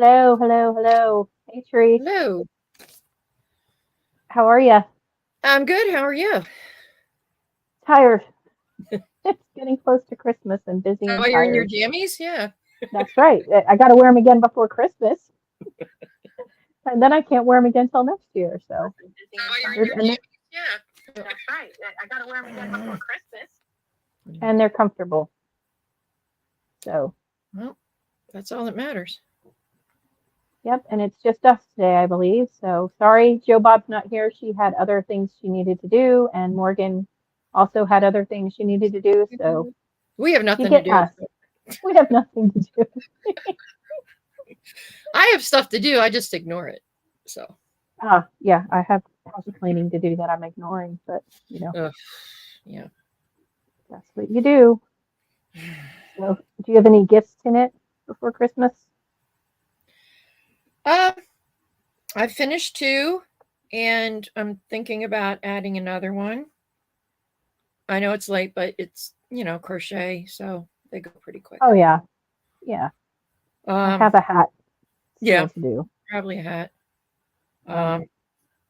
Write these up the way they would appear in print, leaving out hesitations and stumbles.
Hello, hello, hello. Hey, Tree. Hello. How are you? I'm good. How are you? Tired. It's getting close to Christmas and busy Oh, and you're in your tired. jammies? Yeah. That's right. I got to wear them again before Christmas, and then I can't wear them again till next year. So, Oh, you're in they're- your and they're, jammies? Yeah. That's right. I got to wear them again before Christmas. and they're comfortable. So, Well, that's all that matters. yep. And it's just us today, I believe. So, sorry, Joe Bob's not here. She had other things she needed to do, and Morgan also had other things she needed to do. So, We have you nothing to get do. us. We have nothing to do. I have stuff to do. I just ignore it. So, Yeah, I have house cleaning to do that I'm ignoring, but you know, ugh, yeah. that's what you do. So, do you have any gifts in it before Christmas? Uh, I finished two, and I'm thinking about adding another one. I know it's late, but it's crochet, so they go pretty quick. Oh yeah, yeah. I Um, have a hat yeah, still to do. probably a hat. Um, Um,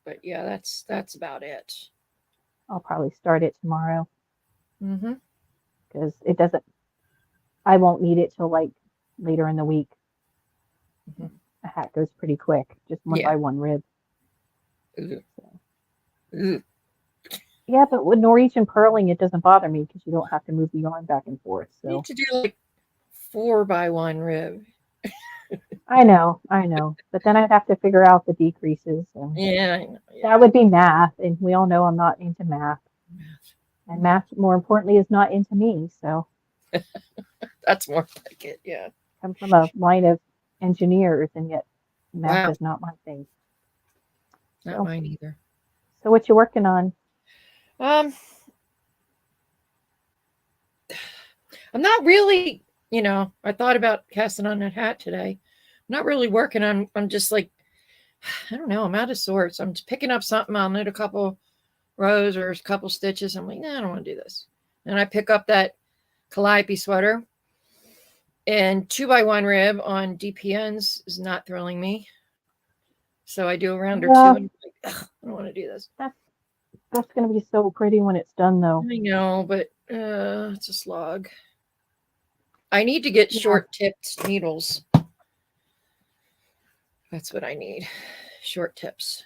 but yeah, that's about it. I'll probably start it tomorrow Mm-hmm. because it doesn't. I won't need it till like later in the week. Mm-hmm. A hat goes pretty quick, just one Yeah. by one rib. Ugh. So. Ugh. Yeah, but with Norwegian purling, it doesn't bother me because you don't have to move the yarn back and forth. Need So to do like 4 by 1 rib. I know. But then I'd have to figure out the decreases and Yeah, I know. that Yeah. would be math, and we all know I'm not into math. And math, more importantly, is not into me. So That's more like it. Yeah. I come from a line of engineers, and yet math Wow. is not my thing. Not So, mine either. so what you working on? Um, I'm not really, I thought about casting on that hat today. I'm not really working. I'm just like, I don't know, I'm out of sorts. I'm just picking up something. I'll knit a couple rows or a couple stitches. I'm like, nah, I don't want to do this. And I pick up that calliope sweater, and 2 by 1 rib on DPNs is not thrilling me. So I do a round or two Yeah, and I'm like, ugh, I don't want to do this. that's that's gonna be so pretty when it's done, though. I know, but it's a slog. I need to get Yeah, short tipped needles. That's what I need. Short tips.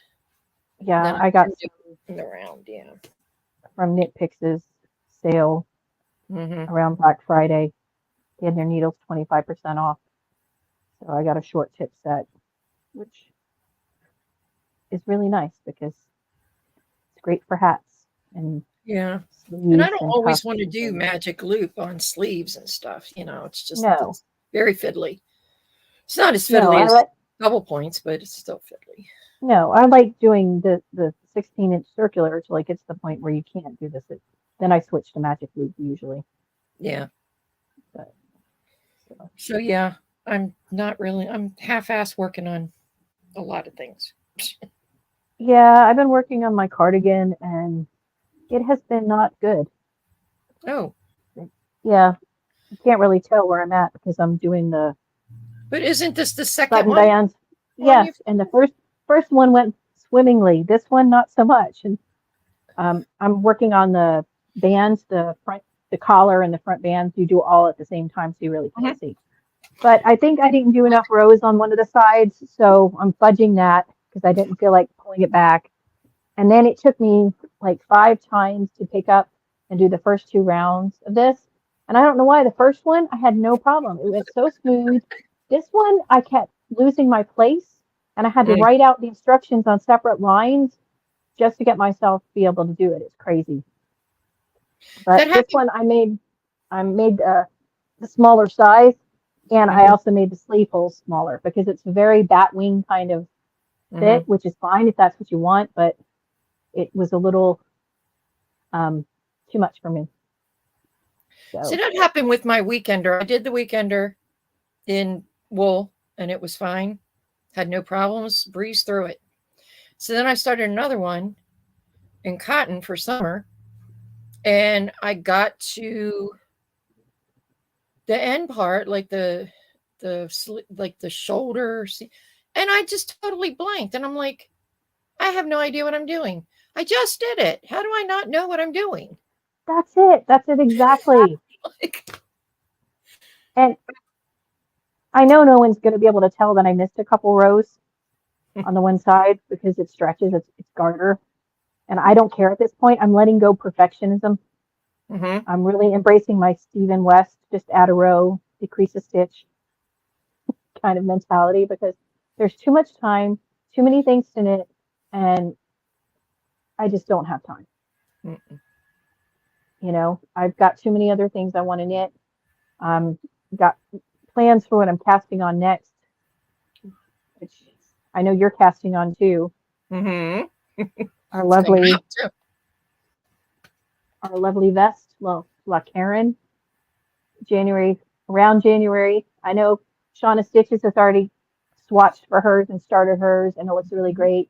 Then yeah. I I got can do some it in the round. Yeah. from Knit Pix's sale Mm-hmm. around Black Friday. They had their needles 25% off, so I got a short tip set, which is really nice because it's great for hats and Yeah. And I sleeves don't and always cuffs want to and do things. magic loop on sleeves and stuff. No, It's very fiddly. It's not as no, fiddly I as like double points, but it's still fiddly. no, I like doing the 16-inch circular till it gets to the point where you can't do this. Then I switch to magic loop usually. Yeah. But so So yeah, I'm half-ass working on a lot of things. yeah, I've been working on my cardigan and it has been not good. Oh, Yeah, you can't really tell where I'm at because I'm doing the but isn't this the second button one? bands. One you've Yes, and the first one went swimmingly. This one not so much. And I'm working on the bands, the front, the collar and the front bands. You do all at the same time, so you really Mhm. can't see. But I think I didn't do enough rows on one of the sides, so I'm fudging that because I didn't feel like pulling it back. And then it took me like 5 times to pick up and do the first 2 rounds of this. And I don't know why the first one I had no problem. It went so smooth. This one I kept losing my place and I had to Mm. write out the instructions on separate lines just to get myself to be able to do it. It's crazy. That But this happened. one I made the smaller size and I Mhm. also made the sleeve holes smaller because it's a very bat wing kind of fit, Mhm. which is fine if that's what you want, but it was a little um, too much for me. See, So that happened with my weekender. I did the weekender in wool, and it was fine. Had no problems. Breezed through it. So then I started another one in cotton for summer, and I got to the end part, like the like the shoulder, and I just totally blanked. And I'm like, I have no idea what I'm doing. I just did it. How do I not know what I'm doing? That's it. That's it exactly. Like, And I know no one's going to be able to tell that I missed a couple rows on the one side because it stretches, it's garter. And I don't care at this point. I'm letting go perfectionism. mm-hmm. I'm really embracing my Stephen West, just add a row, decrease a stitch kind of mentality because there's too much time, too many things to knit, and I just don't have time. Mm-mm. You know, I've got too many other things I want to knit. Got plans for what I'm casting on next, which I know you're casting on too. Mm-hmm. Our It's coming lovely, out too. our lovely vest, well, La Karen, around January. I know Shauna Stitches has already swatched for hers and started hers, and it looks really great.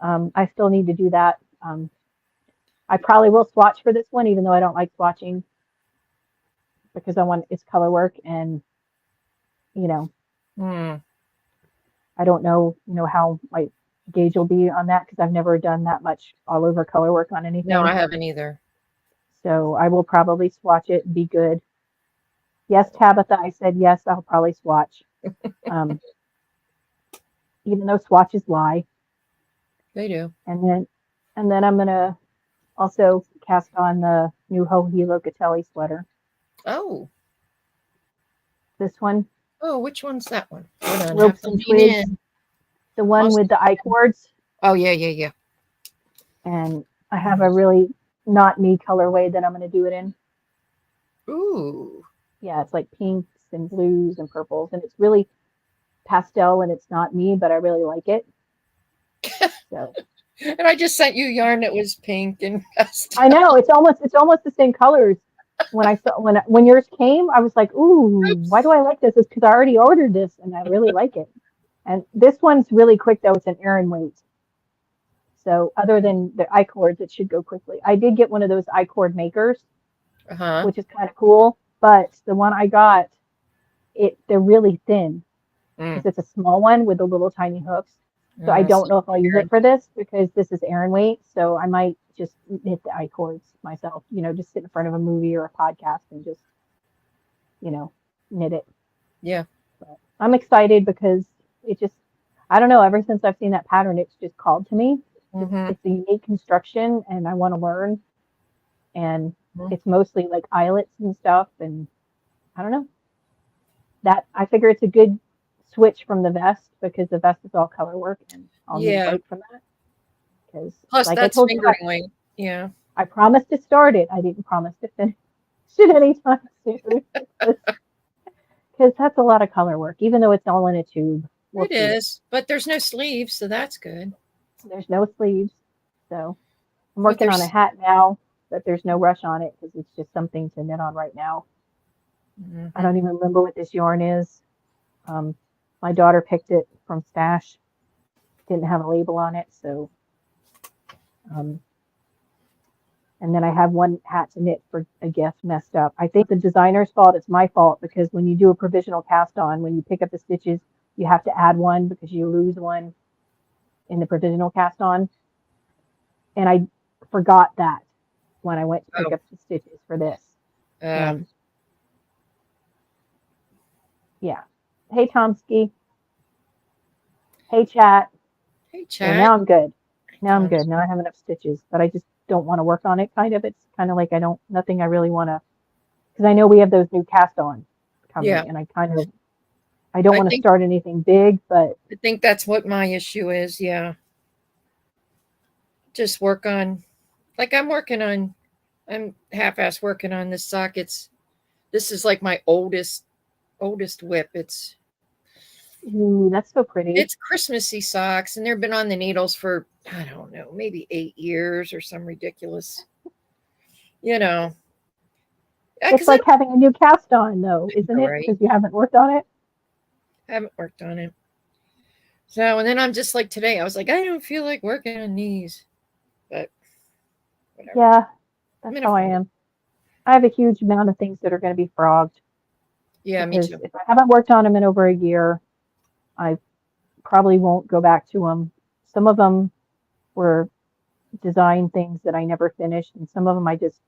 I still need to do that. I probably will swatch for this one, even though I don't like swatching because I want it's color work, and you know, Mm. I don't know, how my gauge will be on that because I've never done that much all over color work on No, I anything. haven't either. So I will probably swatch it and be good. Yes, Tabitha, I said yes, I'll probably swatch. Um, even though swatches lie. They do. And then I'm gonna also cast on the new Hohi Locatelli sweater. Oh, This one, oh, which one's that one? Hold on, have Ropes to and lean Twigs, in. the one Most- with the I cords. Oh yeah, yeah, yeah. And I have a really not me colorway that I'm gonna do it in. Ooh. Yeah, it's like pinks and blues and purples, and it's really pastel and it's not me, but I really like it. So And I just sent you yarn that was pink and pastel. I know it's almost the same colors. When I saw when yours came, I was like, "Ooh, why do I like this?" It's because I already ordered this and I really like it. And this one's really quick though; it's an Aran weight. So other than the I cords, it should go quickly. I did get one of those I cord makers, Uh-huh. which is kind of cool. But the one I got, they're really thin Mm. because it's a small one with the little tiny hooks. So I don't So know if I'll use it for this because this is Aran weight. So I might just knit the I cords myself, just sit in front of a movie or a podcast and just, knit it. yeah. But I'm excited because it just, I don't know, ever since I've seen that pattern, it's just called to me. Mm-hmm. It's a unique construction and I want to learn. And Mm-hmm. it's mostly like eyelets and stuff. And I don't know, that I figure it's a good switch from the vest because the vest is all color work and I'll need a Yeah. break from that. Because, Plus, like I that's told you, fingering weight. Yeah. I promised to start it. I didn't promise to finish it anytime soon because that's a lot of color work, even though it's all in a tube. We'll It see it. is, but there's no sleeves, so that's good. There's no sleeves, so I'm But working on a there's. hat now, but there's no rush on it because it's just something to knit on right now. I Mm-hmm. don't even remember what this yarn is. Um, my daughter picked it from Stash. Didn't have a label on it, so. Um, and then I have one hat to knit for a gift messed up. I think the designer's fault. It's my fault because when you do a provisional cast on, when you pick up the stitches, you have to add one because you lose one in the provisional cast on. And I forgot that when I went to pick Oh. up the stitches for this. Uh, And yeah. Hey, Tomsky. Hey, chat. hey, So chat. now I'm good. Now I'm good. Tom's. Now I have enough stitches, but I just don't want to work on it kind of. It's kind of like nothing I really want to, because I know we have those new cast on Yeah. coming and I don't I want to think start anything big, but I think that's what my issue is. Yeah. Just work on, like I'm half-ass working on this sock. This is like my oldest whip. ooh, that's so pretty. It's Christmassy socks, and they've been on the needles for, I don't know, maybe 8 years or some ridiculous, you know. It's Because I like having a new cast on though, isn't know, it? right? Because you haven't worked on it. Haven't worked on it. So, and then I'm just like today, I was like, I don't feel like working on these, but whatever. Yeah, I'm that's gonna how I find it. am. I have a huge amount of things that are going to be frogged. Yeah, me because too. if I haven't worked on them in over a year, I probably won't go back to them. Some of them were design things that I never finished, and some of them I just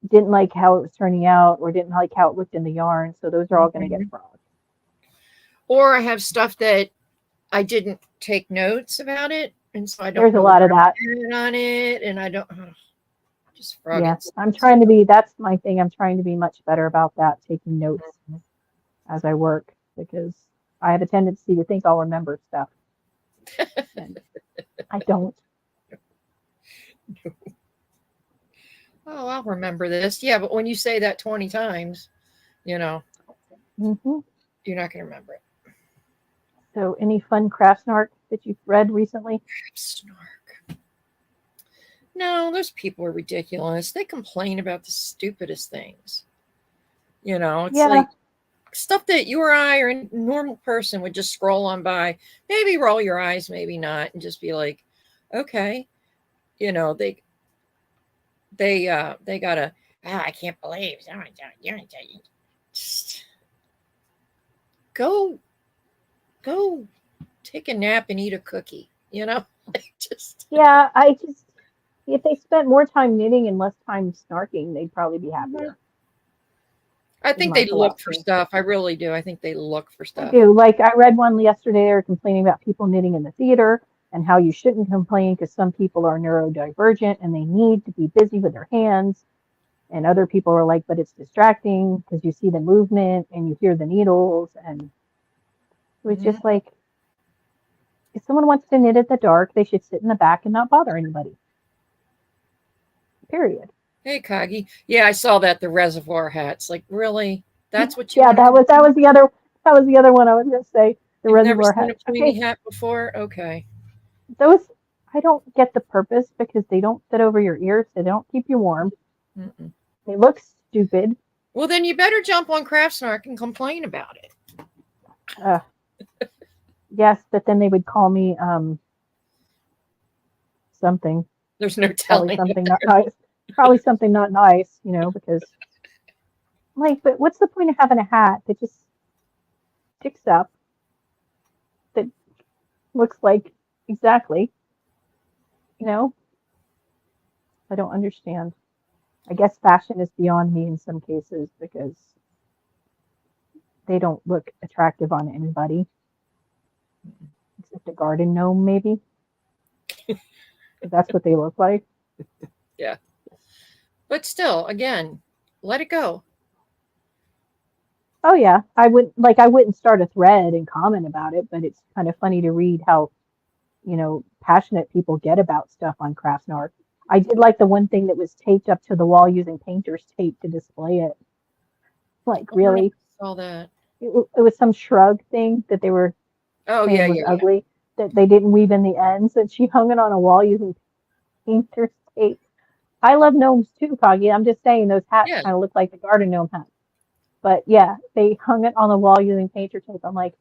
didn't like how it was turning out or didn't like how it looked in the yarn. So those are all going to get Mhm. frog. Or I have stuff that I didn't take notes about it, and so I don't There's a know lot of where that. I'm at on it, and I don't just frog Yeah, it. I'm trying to be, that's my thing. I'm trying to be much better about that, taking notes Mhm. as I work because I have a tendency to think I'll remember stuff and I don't. Oh, I'll remember this. Yeah, but when you say that 20 times, you know, Hmm. you're not going to remember it. So, any fun crafts art that you've read recently? Snark. No, those people are ridiculous. They complain about the stupidest things. It's Yeah, like stuff that you or I or a normal person would just scroll on by, maybe roll your eyes, maybe not, and just be like, okay, you know, they gotta. I can't believe just go go take a nap and eat a cookie. Just yeah. I just, if they spent more time knitting and less time snarking, they'd probably be happier, I is think my they look for philosophy. stuff. I really do. I think they look for I stuff. do. Like, I read one yesterday, they were complaining about people knitting in the theater and how you shouldn't complain because some people are neurodivergent and they need to be busy with their hands. And other people are like, but it's distracting because you see the movement and you hear the needles. And it was Mhm. just like, if someone wants to knit at the dark, they should sit in the back and not bother anybody. Period. Hey, Kagi. Yeah, I saw that the reservoir hats. Like, really? That's what you Yeah, want to do? that was the other one I was gonna say. The You've never reservoir seen a hats. pointy Okay, hat before? Okay. those I don't get the purpose because they don't fit over your ears. They don't keep you warm. Mm-mm. They look stupid. Well, then you better jump on Craftsnark and complain about it. Uh, yes, but then they would call me something, There's no probably telling what something not they're. nice, probably something not nice, because like, but what's the point of having a hat that just sticks up that looks like exactly, you know? I don't understand. I guess fashion is beyond me in some cases because they don't look attractive on anybody except a garden gnome, maybe, because that's what they look like. Yeah. But still, again, let it go. Oh yeah, I wouldn't start a thread and comment about it, but it's kind of funny to read how, passionate people get about stuff on Craftsnark. I did like the one thing that was taped up to the wall using painter's tape to display it. Like, I don't know if really? I saw that. It was some shrug thing that they were Oh, yeah, saying was yeah, yeah. ugly, that they didn't weave in the ends, and she hung it on a wall using painter's tape. I love gnomes too, Kagi. I'm just saying those hats Yeah. kind of look like the garden gnome hats. But yeah, they hung it on the wall using painter tape. I'm like,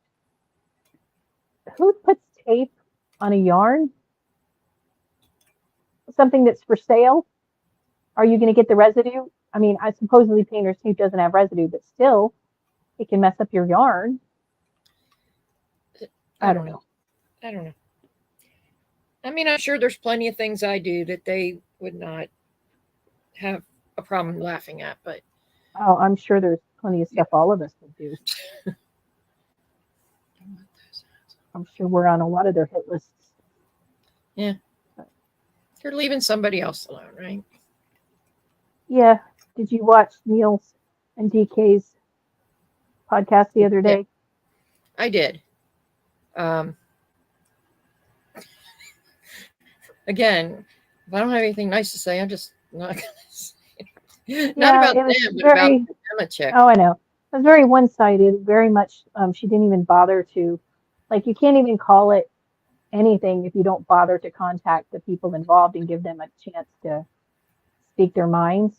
who puts tape on a yarn? Something that's for sale? Are you going to get the residue? I mean, I supposedly painter's tape doesn't have residue, but still, it can mess up your yarn. I I don't don't know. know. I don't know. I mean, I'm sure there's plenty of things I do that they would not have a problem laughing at, but Oh, I'm sure there's plenty of yeah. stuff all of us would do. I'm sure we're on a lot of their hit lists. Yeah. You're leaving somebody else alone, right? Yeah. Did you watch Neil's and DK's podcast the other Yeah, day? I did. Um, again, if I don't have anything nice to say, I'm just not going to say. Not Yeah, about it was them, but about very, the Emma chick. oh, I know. It was very one-sided, very much, she didn't even bother to, like, you can't even call it anything if you don't bother to contact the people involved and give them a chance to speak their minds,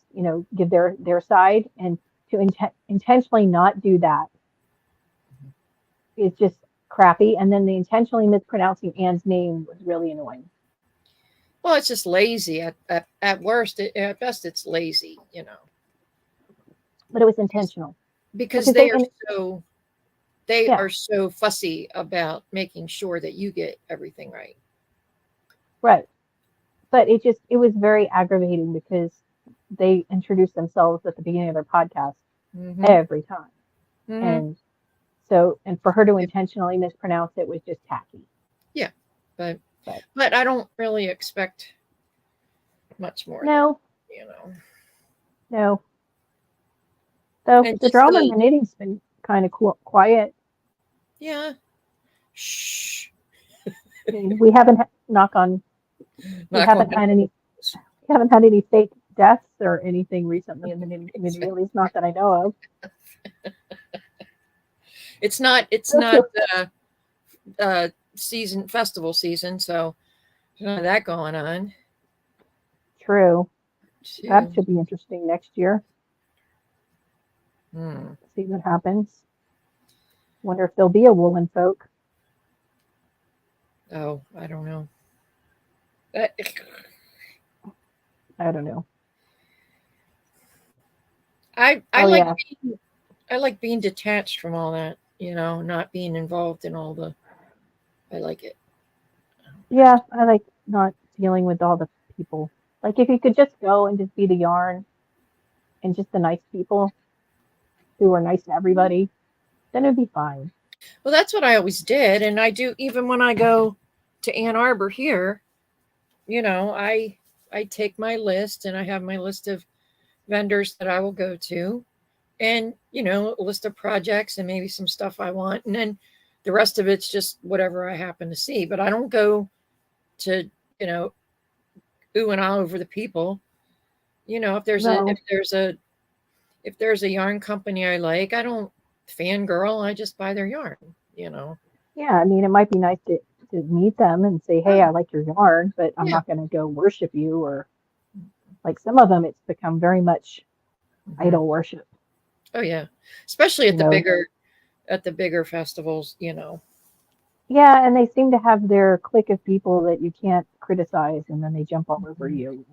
give their side, and to intentionally not do that is just crappy. And then the intentionally mispronouncing Anne's name was really annoying. Well, it's just lazy. At worst, at best, it's lazy. But it was intentional. because because they, and they yeah, are so fussy about making sure that you get everything right. right. But it was very aggravating because they introduced themselves at the beginning of their podcast Mm-hmm. every time. Mm-hmm. And so, and for her to intentionally mispronounce it was just tacky. Yeah, but But but I don't really expect much more than no, you know. no. So And the just drama in the the knitting's been kind of quiet. yeah, shh, I mean, we haven't, knock on, we knock on haven't had any, wood. we haven't had any fake deaths or anything recently in the knitting community, at least not that I know It's of. not season festival season, so there's none of that going on True. That too. should be interesting next year. Hmm. See what happens. Wonder if there'll be a woolen folk. Oh, I don't know. That, I don't know. I Oh like yeah, I like being detached from all that, not being involved in all the. I like it. I don't have yeah. to. I like not dealing with all the people. Like if you could just go and just be the yarn and just the nice people who are nice to everybody, then it'd be fine. Well, that's what I always did, and I do even when I go to Ann Arbor here. I take my list and I have my list of vendors that I will go to, and a list of projects and maybe some stuff I want, and then the rest of it's just whatever I happen to see. But I don't go to you know ooh and ah over the people. If there's a No, if there's a yarn company I like, I don't fangirl. I just buy their yarn. You know. yeah. I mean, it might be nice to meet them and say, hey, Oh I like your yarn, but I'm yeah. not going to go worship you or like some of them. It's become very much Hmm. idol worship. Oh yeah. Especially You know, at the bigger festivals. yeah, and they seem to have their clique of people that you can't criticize, and then they jump all over Hmm. you.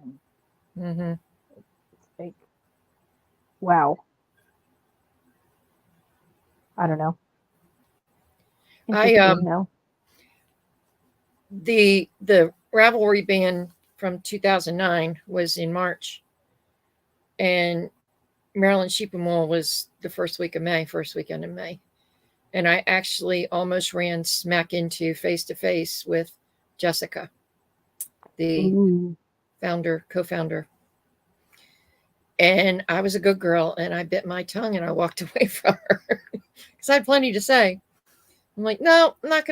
And Hmm. it's like, wow, I don't know. I Interesting, though. the Ravelry ban from 2009 was in March, and Maryland Sheep and Wool was the first week of May, first weekend in May, and I actually almost ran smack into face to face with Jessica, the Ooh, co-founder, and I was a good girl, and I bit my tongue and I walked away from her because I had plenty to say. I'm like, no, I'm not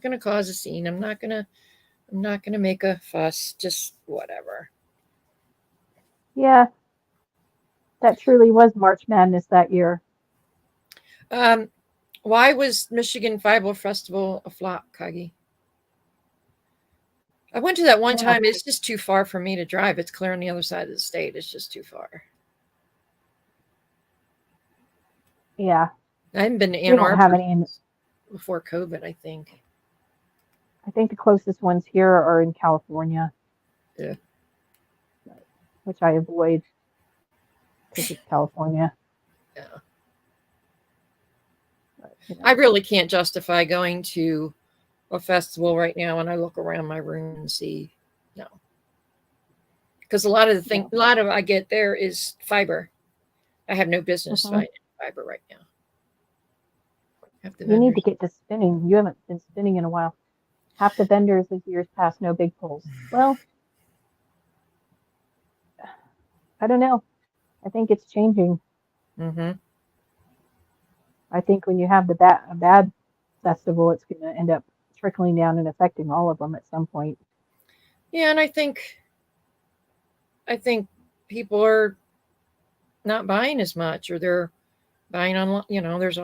gonna cause a scene. I'm not gonna make a fuss. Just whatever. yeah, that truly was March Madness that year. Um, why was Michigan Fiber Festival a flop, Kagi? I went to that one Yeah, time. It's just too far for me to drive. It's clear on the other side of the state. It's just too far. yeah, I haven't been to we Ann don't have Arbor any. before COVID, I think. I think the closest ones here are in California, Yeah. which I avoid because it's California. Yeah. But, I really can't justify going to a festival right now and I look around my room and see no. Because no. a lot of I get there is fiber. I have no business Hmm. finding fiber right now. Have the You need to vendors. get to spinning. You haven't been spinning in a while. Half the vendors this year's past no big pulls. Well, I don't know. I think it's changing. Mm-hmm. I think when you have a bad festival, it's going to end up trickling down and affecting all of them at some point. Yeah, and I think people are not buying as much or they're buying online. There's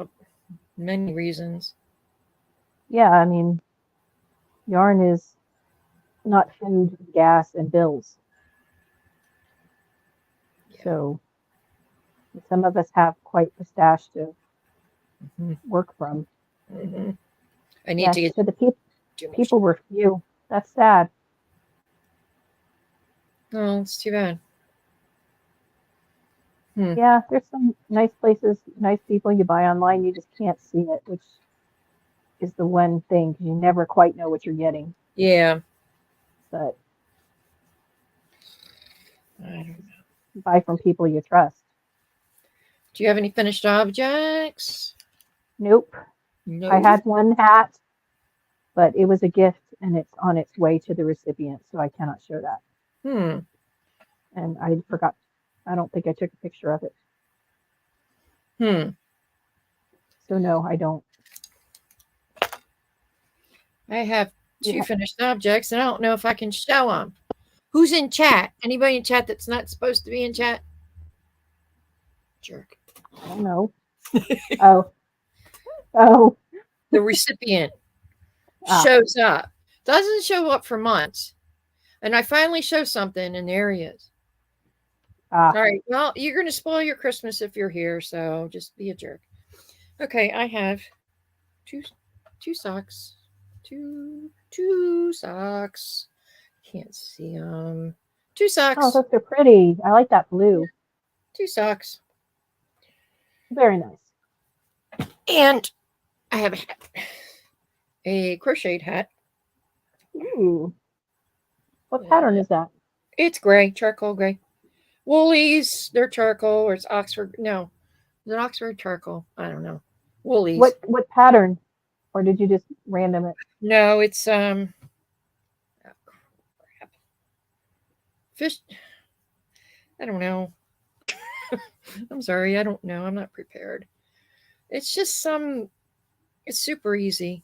many reasons. Yeah, I mean, yarn is not food, gas, and bills. Yeah. So some of us have quite the stash to Hmm. work from. Hmm. I need Yeah, to get so the too much. people were few. That's sad. Oh, it's too bad. Yeah, there's some nice places, nice people you buy online. You just can't see it, which is the one thing 'cause you never quite know what you're getting. Yeah. But I don't know. buy from people you trust. Do you have any finished objects? Nope. No. I had one hat, but it was a gift and it's on its way to the recipient, so I cannot show that. Hmm. And I forgot. I don't think I took a picture of it. Hmm. So no, I don't. I have two Yeah, finished objects, and I don't know if I can show them. Who's in chat? Anybody in chat that's not supposed to be in chat? Jerk. I don't know. Oh, oh, The recipient ah, shows up. Doesn't show up for months. And I finally show something, and there he is. ah. All right. Well, you're going to spoil your Christmas if you're here, so just be a jerk. Okay, I have two socks. Two socks. Can't see them. Two Oh, socks. those are pretty. I like that blue. Two socks. Very nice. And I have a hat. A crocheted hat. Ooh, what pattern is that? It's gray, charcoal gray. Woolies, they're charcoal, or it's Oxford. No, is it Oxford charcoal? I don't know. Woolies. What pattern? Or did you just random it? No, it's oh, crap. Fish. I don't know. I'm sorry, I don't know. I'm not prepared. It's just it's super easy.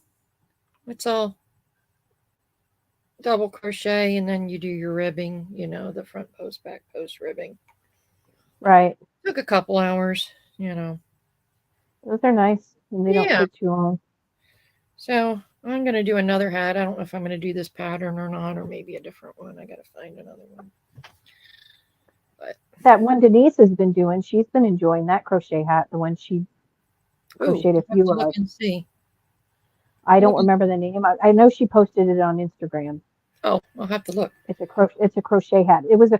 It's all double crochet and then you do your ribbing, the front post, back post ribbing. Right. Took a couple hours, Those are nice and they don't take too long. So I'm going to do another hat. I don't know if I'm going to do this pattern or not, or maybe a different one. I got to find another one. But that one Denise has been doing, she's been enjoying that crochet hat, the one she crocheted a few of. And see. I don't remember the name. I know she posted it on Instagram. Oh, I'll have to look. It's a crochet hat. It was a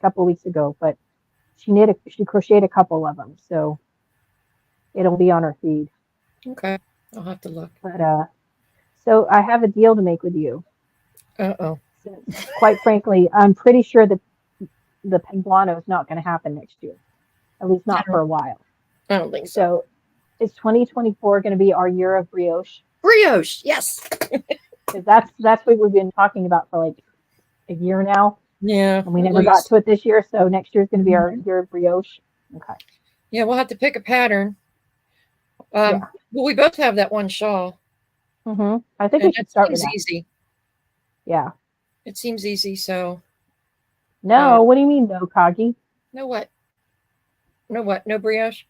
couple weeks ago, but she crocheted a couple of them, so it'll be on her feed. Okay, I'll have to look. But so I have a deal to make with you. Uh-oh. Quite frankly, I'm pretty sure that the Penguano is not going to happen next year, at least not for a while. I don't think so. Is 2024 going to be our year of brioche? Brioche, yes. That's what we've been talking about for like a year now. Yeah. And we never got to it this year, so next year is going to be our year of brioche. Okay. Yeah, we'll have to pick a pattern. Well, we both have that one shawl. Mm-hmm. I think we should start with that. Easy. Yeah. It seems easy, so. No, what do you mean no, Kagi? No what? No what? No brioche?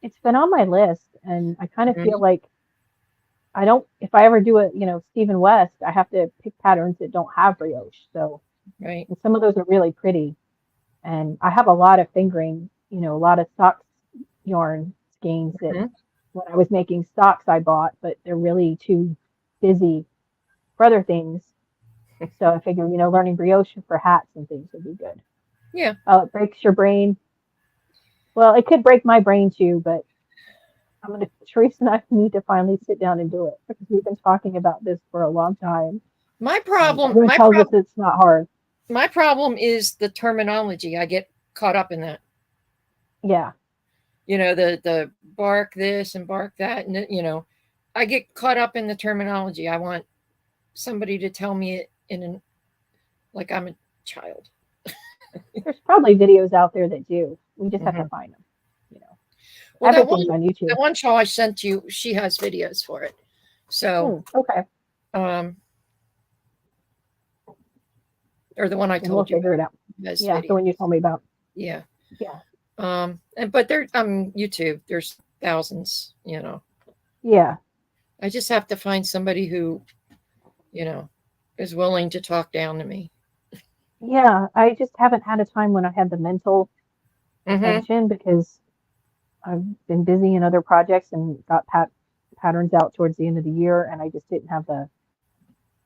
It's been on my list, and I kind of feel like if I ever do it, Stephen West, I have to pick patterns that don't have brioche. So, right. And some of those are really pretty. And I have a lot of fingering, a lot of socks yarn skeins that when I was making socks I bought, but they're really too busy for other things. So I figure, learning brioche for hats and things would be good. Yeah. Oh, it breaks your brain. Well, it could break my brain too, but Teresa and I need to finally sit down and do it because we've been talking about this for a long time. My problem. Everyone tells us it's not hard. My problem is the terminology. I get caught up in that. Yeah. The bark this and bark that, and I get caught up in the terminology. I want somebody to tell me it like I'm a child. There's probably videos out there that do. We just have to find them. Well, everything's on YouTube. That one show I sent you, she has videos for it. So okay. Or the one I told you. We'll figure it out. Yeah, the one you told me about. Yeah. Yeah. But there YouTube, there's thousands, Yeah. I just have to find somebody who, is willing to talk down to me. Yeah, I just haven't had a time when I had the mental attention because I've been busy in other projects and got patterns out towards the end of the year, and I just didn't have the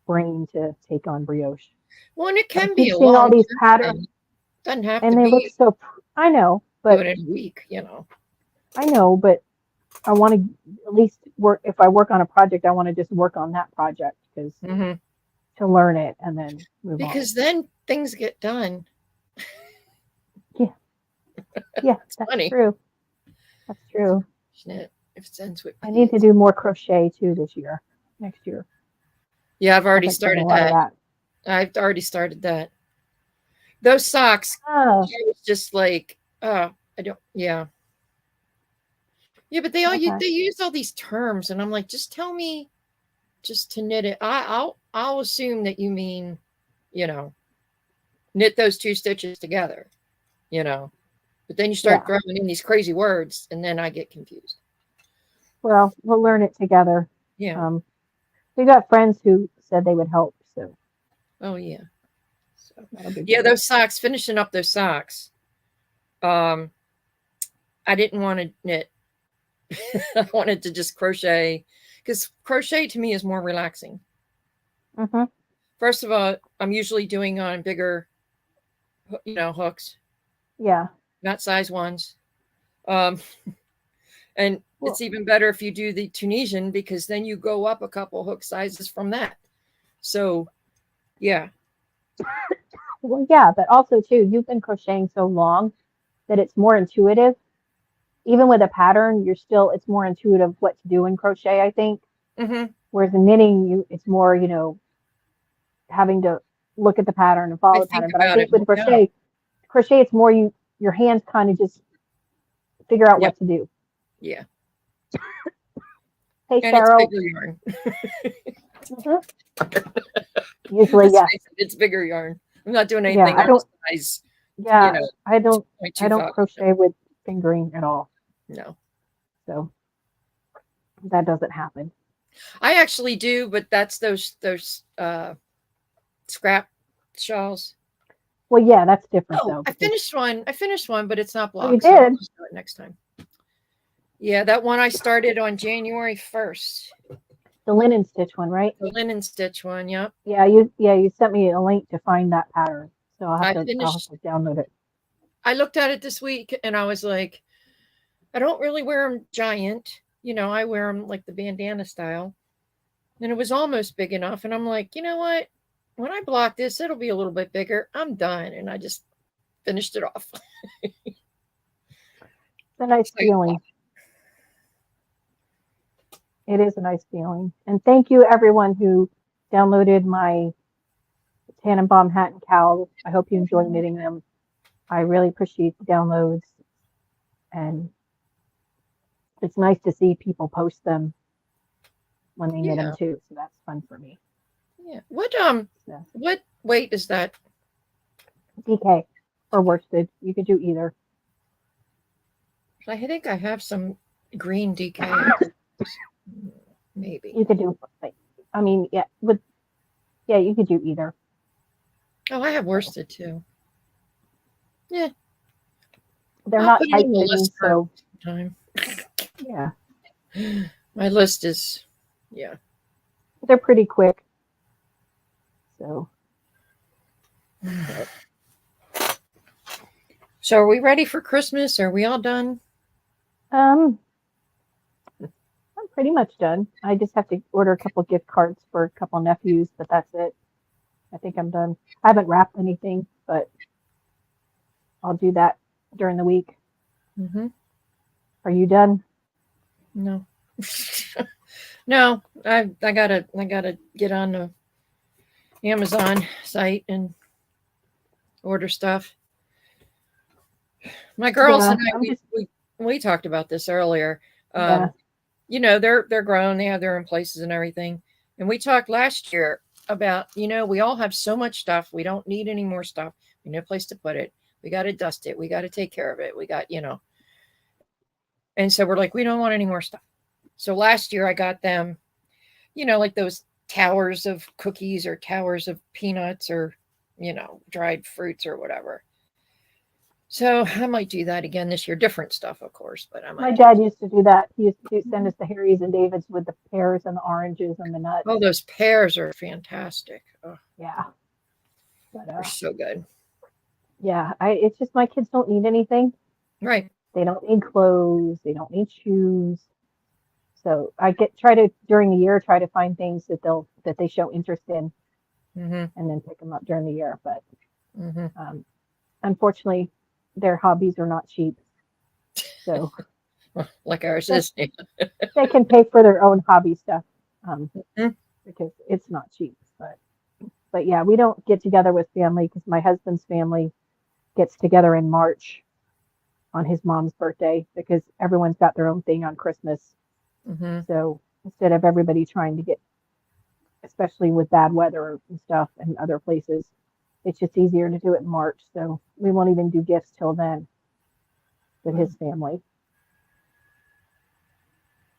brain to take on brioche. Well, and it can be seeing all these patterns Doesn't have and to they look be so. I know, do but it in a week, you know. I know, but I want to at least work. If I work on a project, I want to just work on that project because Hmm. to learn it and then move on. Because then things get done. Yeah, yeah, It's that's funny, true. That's true. isn't it? If it ends with I need to P's. do more crochet too this year, next year. Yeah, I've I already haven't done a started lot of that. that. I've already started that. Those socks, Oh, it's just like, I don't, yeah. Yeah, but okay. they use all these terms, and I'm like, just tell me just to knit it. I'll assume that you mean, you know, knit those two stitches together, you know. But then you start Yeah. throwing in these crazy words, and then I get confused. Well, we'll learn it together. Yeah. Um, we got friends who said they would help, so Oh yeah. So that'll be yeah, good. those socks. Finishing up those socks. Um, I didn't want to knit. I wanted to just crochet because crochet to me is more relaxing. Mm-hmm. First of all, I'm usually doing on bigger, hooks, Yeah. not size ones. Um, and it's Well, even better if you do the Tunisian because then you go up a couple hook sizes from that. So yeah, well, yeah, but also too, you've been crocheting so long that it's more intuitive. Even with a pattern, it's more intuitive what to do in crochet, I think. hmm, Whereas in knitting, it's more, having to look at the pattern and I follow the think pattern. But I about it think with more now. crochet, it's more your hands kind of just figure out Yeah, what to do. yeah, Hey, and it's Cheryl. bigger yarn. Hmm. Usually, Let's yes. face it, it's bigger yarn. I'm not doing Yeah, anything I on don't. size, Yeah, I don't. I don't 0.25. crochet with fingering at all, No, so that doesn't happen. I actually do, but that's those scrap shawls. Well, yeah, that's different Oh, though I because finished one. I finished one, but it's not oh, you blocked, so I'll did. just do it next time. Yeah, that one I started on January 1st. The linen stitch one, right? The linen stitch one. Yep. You sent me a link to find that pattern, so I I'll have finished. to download it. I looked at it this week and I was like, I don't really wear them giant. I wear them like the bandana style. And it was almost big enough. And I'm like, you know what? When I block this, it'll be a little bit bigger. I'm done. And I just finished it off. It's a nice So, feeling. It is a nice feeling. And thank you everyone who downloaded my Tannenbaum hat and cowl. I hope you enjoy knitting them. I really appreciate the downloads, and it's nice to see people post them when they knit them yeah. too. So that's fun for me. Yeah. So, What weight is that? DK or worsted, you could do either. I think I have some green DK. Maybe. You could do, I mean, you could do either. Oh, I have So, worsted too. Yeah. they're I'll not put it tight in the fitting, list for so time. yeah, My list is, yeah. they're pretty quick. So, but, So are we ready for Christmas? Are we all done? I'm pretty much done. I just have to order a couple gift cards for a couple nephews, but that's it. I think I'm done. I haven't wrapped anything, but I'll do that during the week. Mm-hmm. Are you done? No. No, I gotta get on the Amazon site and order stuff. My girls Yeah, and I I'm just we talked about this earlier. yeah. They're grown, they have their own places and everything. And we talked last year about, we all have so much stuff. We don't need any more stuff. We need a place to put it. We got to dust it. We got to take care of it. We got. And so we're like, we don't want any more stuff. So last year I got them, like those towers of cookies or towers of peanuts or, dried fruits or whatever. So I might do that again this year. Different stuff, of course, but I My might do. dad used to do that. He used to send us the Harrys and Davids with the pears and the oranges and the nuts. Oh, those pears are fantastic. Oh, Yeah, but they're so good. Yeah, it's just my kids don't need anything. Right. They don't need clothes. They don't need shoes. So I try to during the year try to find things that they show interest in Mm-hmm. and then pick them up during the year. But Mm-hmm. um, unfortunately, their hobbies are not cheap. So Like ours but is. Yeah. they can pay for their own hobby stuff um, Mhm. because it's not cheap. But yeah, we don't get together with family because my husband's family gets together in March on his mom's birthday because everyone's got their own thing on Christmas. Mhm. So instead of everybody trying to get, especially with bad weather and stuff and other places, it's just easier to do it in March. So we won't even do gifts till then with his family.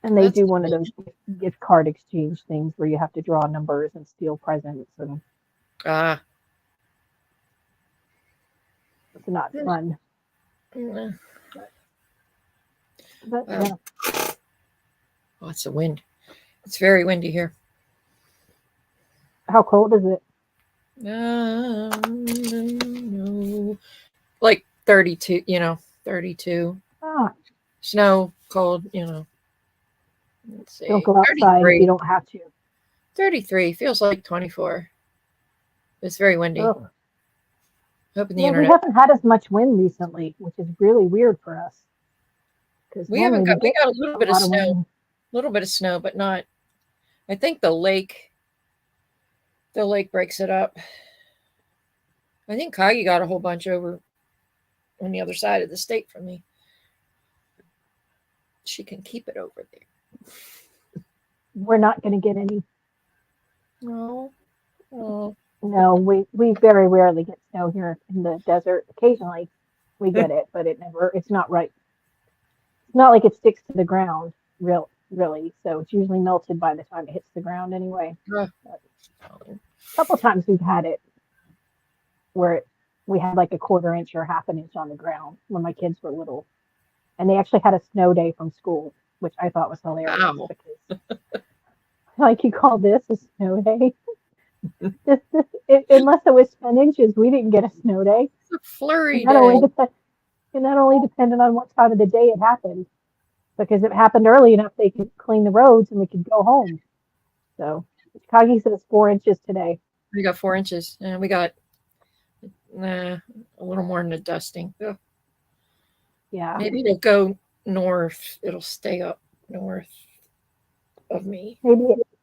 And they That's do one of cool. those gift card exchange things where you have to draw numbers and steal presents, and Ah. it's not fun. Mm. But, but Wow. yeah, Lots of wind. It's very windy here. how cold is it? No. Like 32, 32. Ah, Snow, cold, Let's don't see. go outside if you 33. don't have to. 33 feels like 24. It's very windy. Oh, Hoping the yeah, we internet. haven't had as much wind recently, which is really weird for us because We haven't normally we got we get got a little a bit of lot of snow. wind. A little bit of snow, but not. I think the lake breaks it up. I think Kagi got a whole bunch over on the other side of the state from me. She can keep it over there. We're not going to get any. No. Oh. No, we very rarely get snow here in the desert. Occasionally we get it, but it's not right. It's not like it sticks to the ground really. So it's usually melted by the time it hits the ground anyway. But a couple times we've had it where we had like a quarter inch or half an inch on the ground when my kids were little. And they actually had a snow day from school, which I thought was hilarious Wow. because like you call this a snow day? Unless it was 10 inches, we didn't get a snow day. It's a flurry And that day. only depend, and that only depended on what time of the day it happened. Because if it happened early enough, they could clean the roads and we could go home. So Chicago says 4 inches today. We got 4 inches, and we got a little more than a dusting. Ugh. Yeah, Maybe it'll go north. It'll stay up north of me.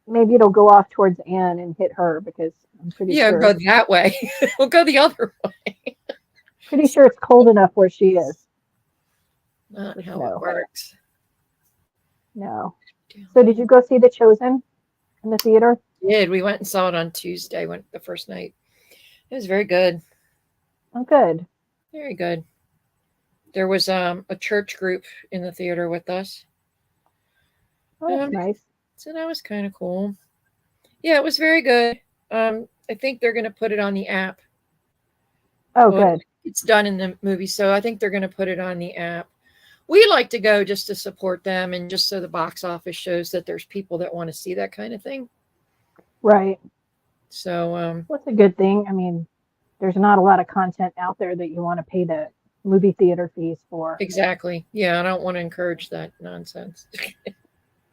maybe it'll go off towards Anne and hit her because I'm Yeah, go that way. We'll go the other way. pretty sure it's cold enough where she is Not for how it snow. works. No. So did you go see The Chosen in the theater? We went and saw it on Tuesday. Went the first night. It was very good. Oh, good. Very good. There was a church group in the theater with us. Oh, that's nice. So that was kind of cool. Yeah, it was very good. I think they're going to put it on the app. Oh, good. It's done in the movie, so I think they're going to put it on the app. We like to go just to support them and just so the box office shows that there's people that want to see that kind of thing. Right. So, What's a good thing? I mean, there's not a lot of content out there that you want to pay the movie theater fees for. exactly. Yeah, I don't want to encourage that nonsense.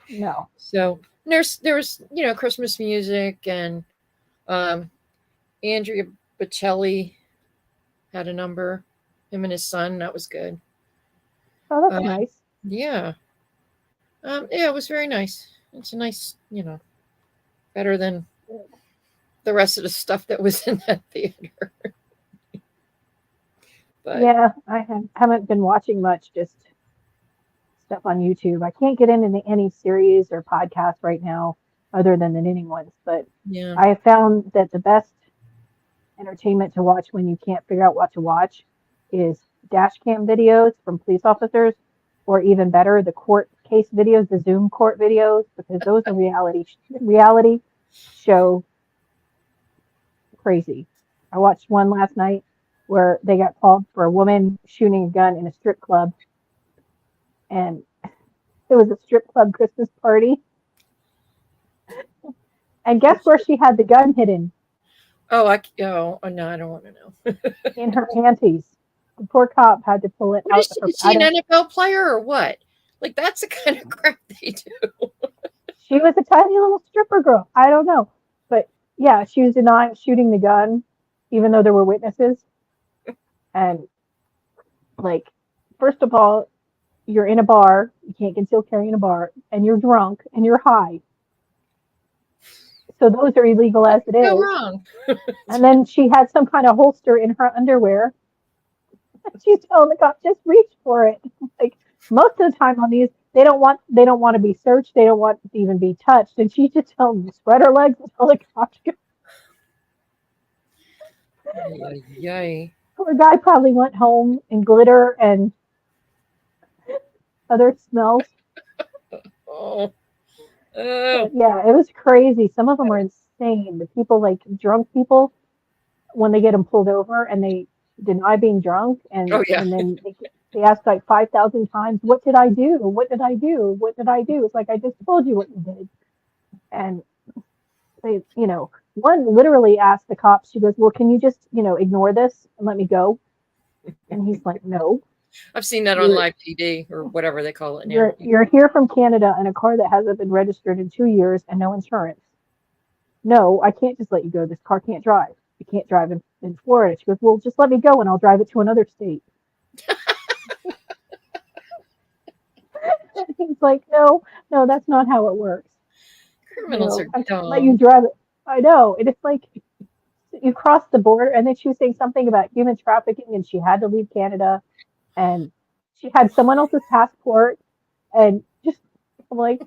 No. So there was Christmas music, and Andrea Bocelli had a number. Him and his son. That was good. Oh, that's nice. Yeah. Yeah, it was very nice. It's a nice, better than the rest of the stuff that was in that theater. But Yeah, I haven't been watching much, just stuff on YouTube. I can't get into any series or podcasts right now other than the knitting ones, but yeah. I have found that the best entertainment to watch when you can't figure out what to watch is dash cam videos from police officers, or even better, the court case videos, the Zoom court videos, because those are reality show crazy. I watched one last night where they got called for a woman shooting a gun in a strip club, and it was a strip club Christmas party. And guess where she had the gun hidden? Oh no, I don't want to know. in her panties. The poor cop had to pull it What out of her. is I she an don't. NFL player or what? Like that's the kind of crap they do. She was a tiny little stripper girl. I don't know, but yeah, she was denying shooting the gun, even though there were witnesses. And like, first of all, you're in a bar. You can't conceal carry in a bar, and you're drunk and you're high. So those are illegal What as it could go is. wrong? And then she had some kind of holster in her underwear. She's telling the cop, just reach for it. Like most of the time on these, they don't want to be searched. They don't want to even be touched. And she just tells them to spread her legs and tell the cop to go. Yay, yay. Poor guy probably went home in glitter and other smells. Oh, But oh, yeah, it was crazy. Some of them are insane. The people, like drunk people, when they get them pulled over and they deny being drunk, oh yeah. and then they ask like 5,000 times, "What did I do? What did I do? What did I do?" It's like I just told you what you did. And they, one literally asked the cops. She goes, "Well, can you just, ignore this and let me go?" And he's like, "No, I've seen that on you're live PD or whatever they call it now. you're here from Canada in a car that hasn't been registered in 2 years and no insurance. No, I can't just let you go. This car can't drive. You can't drive in Florida." She goes, "Well, just let me go and I'll drive it to another state." He's like, "No, no, that's not how it works. Criminals are I can't let you dumb. drive it." I know. And it's like you cross the border, and then she was saying something about human trafficking, and she had to leave Canada, and she had someone else's passport, and just I'm like,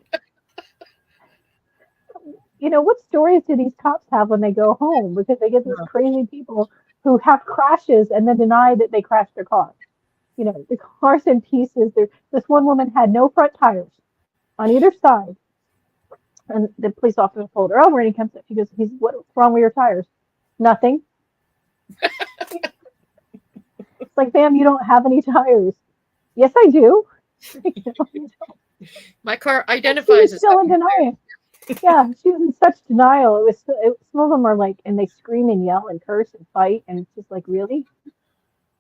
what stories do these cops have when they go home? Because they get these No. crazy people who have crashes and then deny that they crashed their car. The car's in pieces. This one woman had no front tires on either side. And the police officer told her over, and he comes up. He goes, "What's wrong with your tires?" "Nothing." It's like, "Ma'am, you don't have any tires." "Yes, I do." My car And she identifies was as still in having denial. Yeah, she was in such denial. Some of them are like, and they scream and yell and curse and fight, and it's just like, really,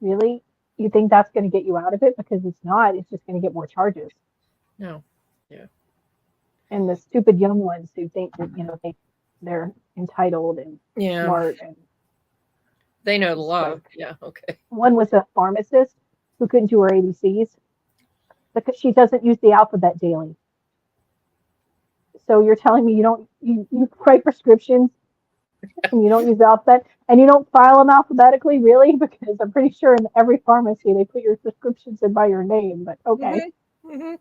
really, you think that's going to get you out of it? Because it's not. It's just going to get more charges. no. Yeah. And the stupid young ones who think that they're entitled and Yeah. smart, and They know the just law. like Yeah. Okay. one was a pharmacist who couldn't do her ABCs because she doesn't use the alphabet daily. So you're telling me you write prescriptions and you don't use the alphabet and you don't file them alphabetically, really? Because I'm pretty sure in every pharmacy they put your prescriptions in by your name. But okay, Hmm.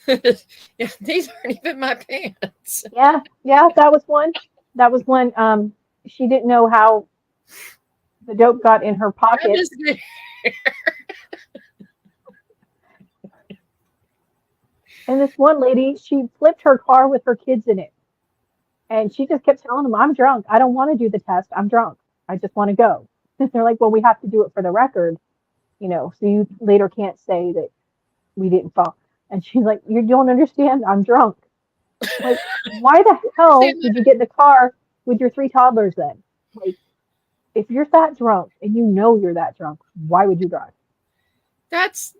Yeah, these aren't even my pants. yeah, that was one. That was one. She didn't know how the dope got in her I'm pocket, just kidding. and this one lady, she flipped her car with her kids in it, and she just kept telling them, "I'm drunk. I don't want to do the test. I'm drunk. I just want to go." They're like, "Well, we have to do it for the record, so you later can't say that we didn't fall." And she's like, "You don't understand. I'm drunk." Like, why the hell did you get in the car with your three toddlers then? Like, if you're that drunk and you know you're that drunk, why would you drive? That's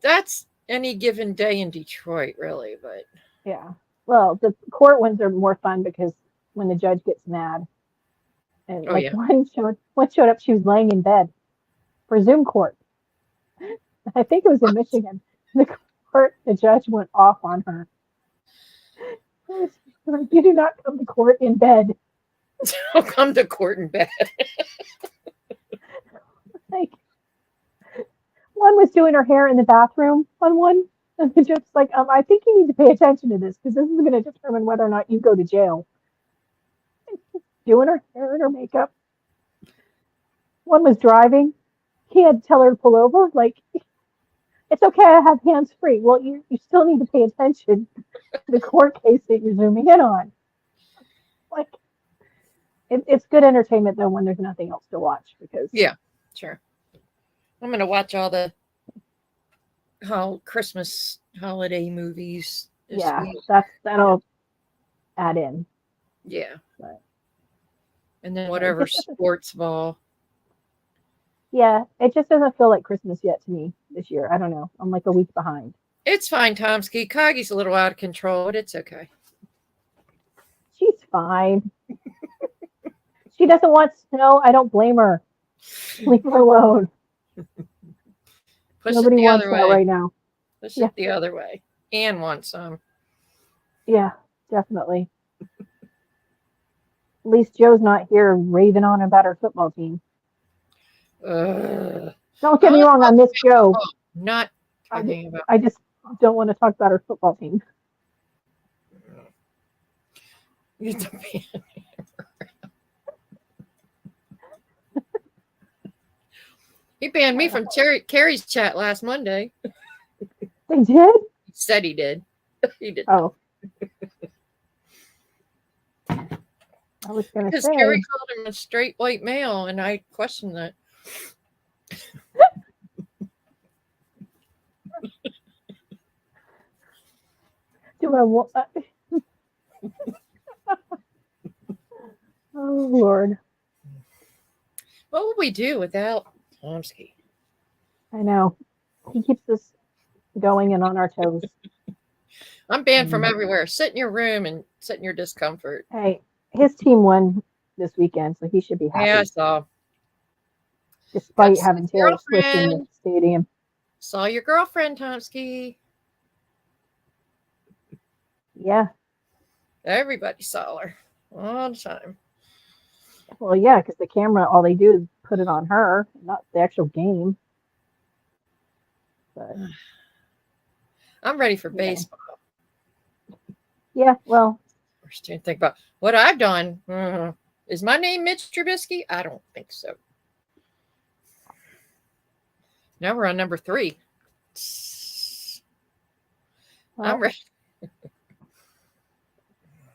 any given day in Detroit, really. But Yeah. Well, the court ones are more fun because when the judge gets mad, and oh like yeah, one showed up, she was laying in bed for Zoom court. I think it was in Michigan. The judge went off on her. Like, you do not come to court in bed. I'll come to court in bed. Like, one was doing her hair in the bathroom on one, and the judge's like, "I think you need to pay attention to this because this is going to determine whether or not you go to jail." Doing her hair and her makeup. One was driving. He had to tell her to pull over. Like, "It's okay, I have hands free." Well, you still need to pay attention to the court case that you're zooming in on. Like, it's good entertainment though when there's nothing else to watch because Yeah, sure. I'm gonna watch all the Christmas holiday movies this yeah, week. that'll add in. Yeah. But And then But it whatever just doesn't, sports ball. yeah, it just doesn't feel like Christmas yet to me this year. I don't know. I'm like a week behind. It's fine, Tomsky. Kagi's a little out of control, but it's okay. She's fine. She doesn't want snow. I don't blame her. Leave her alone. Push it Nobody the wants other that way. right now. Push Yeah, it the other way. And want some. yeah, definitely. At least Joe's not here raving on about her football team. Ugh. Don't get I'm me not wrong, I talking miss about Joe. football. Not I, talking about. I just don't want to talk about her football team. He banned me from Carrie's chat last Monday. They did? He said he did. He did not. Oh, I was going to Because say. Carrie called him a straight white male, and I questioned that. Do I want? Oh Lord, What would we do without Tomsky? I know. He keeps us going and on our toes. I'm banned from everywhere. Sit in your room and sit in your discomfort. Hey, his team won this weekend, so he should be happy. Yeah, I saw. Despite Got having Taylor Swift in the girlfriend. stadium. Saw your girlfriend, Tomsky. Yeah. Everybody saw her all the time. Well, yeah, because the camera, all they do is put it on her, not the actual game. But I'm ready for yeah. baseball. Yeah, well, We're still think about what I've done. Is my name Mitch Trubisky? I don't think so. Now we're on number 3. well I'm ready.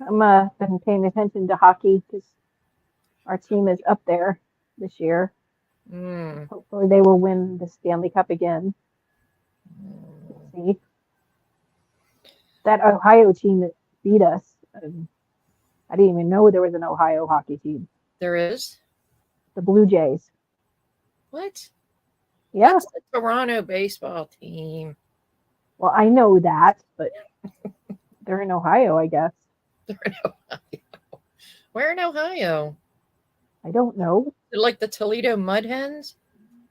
I'm been paying attention to hockey because our team is up there this year. Hopefully they will win the Stanley Cup again. Let's see. That Ohio team that beat us, I didn't even know there was an Ohio hockey team. There is? The Blue Jays. What? Yeah. That's the Toronto baseball team. Well, I know that, but they're in Ohio, I guess. They're in Ohio. Where in Ohio? I don't know. They're like the Toledo Mud Hens?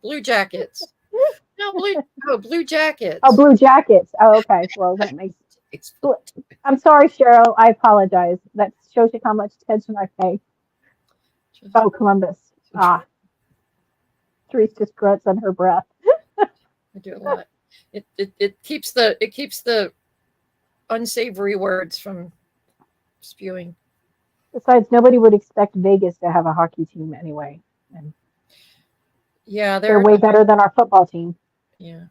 Blue Jackets. Blue Jackets. Oh, Blue Jackets. Oh, okay. Well, that makes I'm sorry, Cheryl. I apologize. That shows you how much attention I pay. Oh, Columbus. Therese just grunts on her breath. I do a lot. It keeps the unsavory words from spewing. Besides, nobody would expect Vegas to have a hockey team anyway. And yeah, they're way better than our football team. Yeah.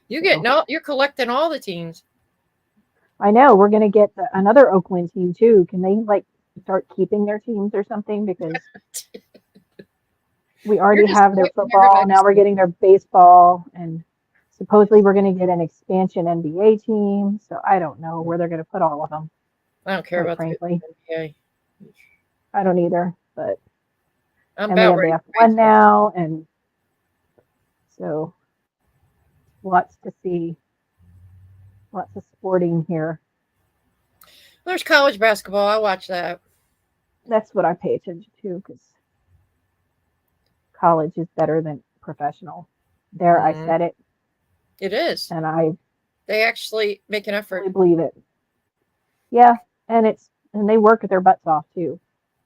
You're collecting all the teams. I know. We're going to get another Oakland team too. Can they start keeping their teams or something? Because we already have their football. Now we're getting their baseball, and supposedly we're going to get an expansion NBA team. So I don't know where they're going to put all of them. I don't care about frankly. The NBA. I don't either, but I'm and about we ready. have the F1 now, and so lots to see. Lots of sporting here. There's college basketball. I watch that. That's what I pay attention to because college is better than professional. There, I said it. It is. And they actually make an effort. I believe it. Yeah, and they work their butts off too.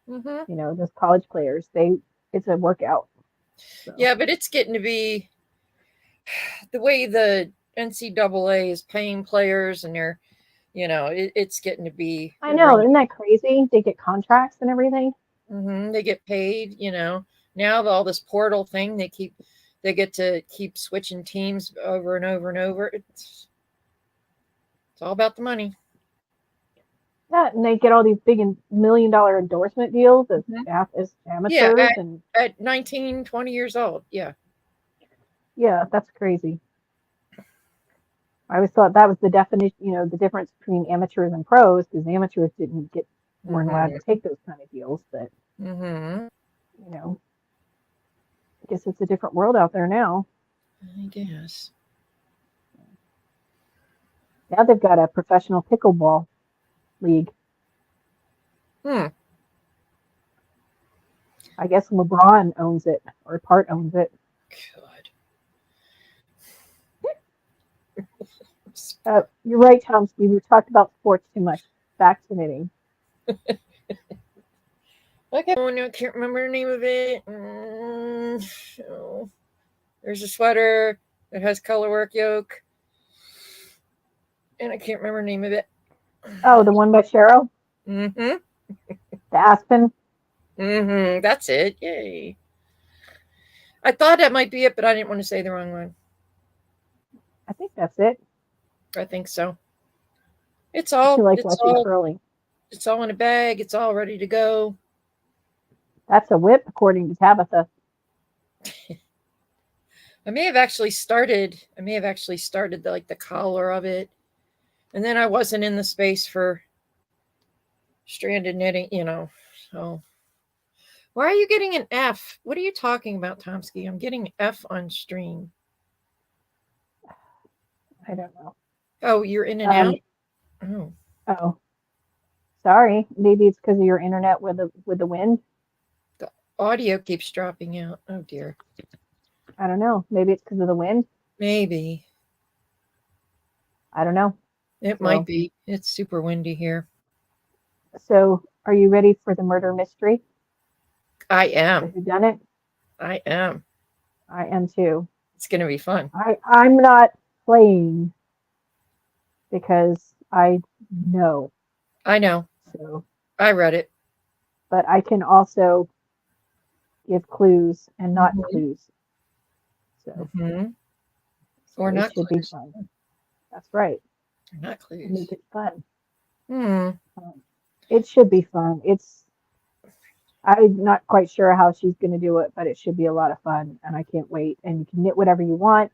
Mm-hmm. You know, those college players, it's a workout. So. Yeah, but it's getting to be the way the NCAA is paying players, and they're, it's getting to be. I know, isn't that crazy? They get contracts and everything. Mm-hmm. They get paid. Now all this portal thing, they get to keep switching teams over and over and over. It's all about the money. Yeah, and they get all these big $1 million endorsement deals as amateurs. At 19, 20 years old. Yeah. Yeah, that's crazy. I always thought that was the definition, the difference between amateurs and pros, because amateurs weren't allowed to take those kind of deals. But Mm-hmm. You know, I guess it's a different world out there now. I guess. Now they've got a professional pickleball league. Hmm. I guess LeBron owns it or part owns it. God. You're right, Tomsky. We've talked about sports too much. Back to knitting. Okay. Oh, no, I can't remember the name of it. Oh. There's a sweater that has color work yoke, and I can't remember the name of it. Oh, the one by Cheryl? Mm-hmm. The Aspen? Mm-hmm. That's it. Yay. I thought that might be it, but I didn't want to say the wrong one. I think that's it. I think so. It's I feel all. like It's watching all. curling. It's all in a bag. It's all ready to go. That's a whip, according to Tabitha. I may have actually started. The collar of it, and then I wasn't in the space for stranded knitting. So. Why are you getting an F? What are you talking about, Tomsky? I'm getting F on stream. I don't know. Oh, you're in and out? Oh. Oh, sorry. Maybe it's because of your internet with the wind. The audio keeps dropping out. Oh dear. I don't know. Maybe it's because of the wind. Maybe. I don't know. It might be. It's super windy here. So, are you ready for the murder mystery? I am. Who done it? I am. I am too. It's going to be fun. I'm not playing because I know. I know. So I read it. but I can also give clues and not clues. So, Or it not should clues. be fun. That's right. Or not clues. Make it fun. Hmm. It should be fun. I'm not quite sure how she's going to do it, but it should be a lot of fun, and I can't wait. And you can knit whatever you want,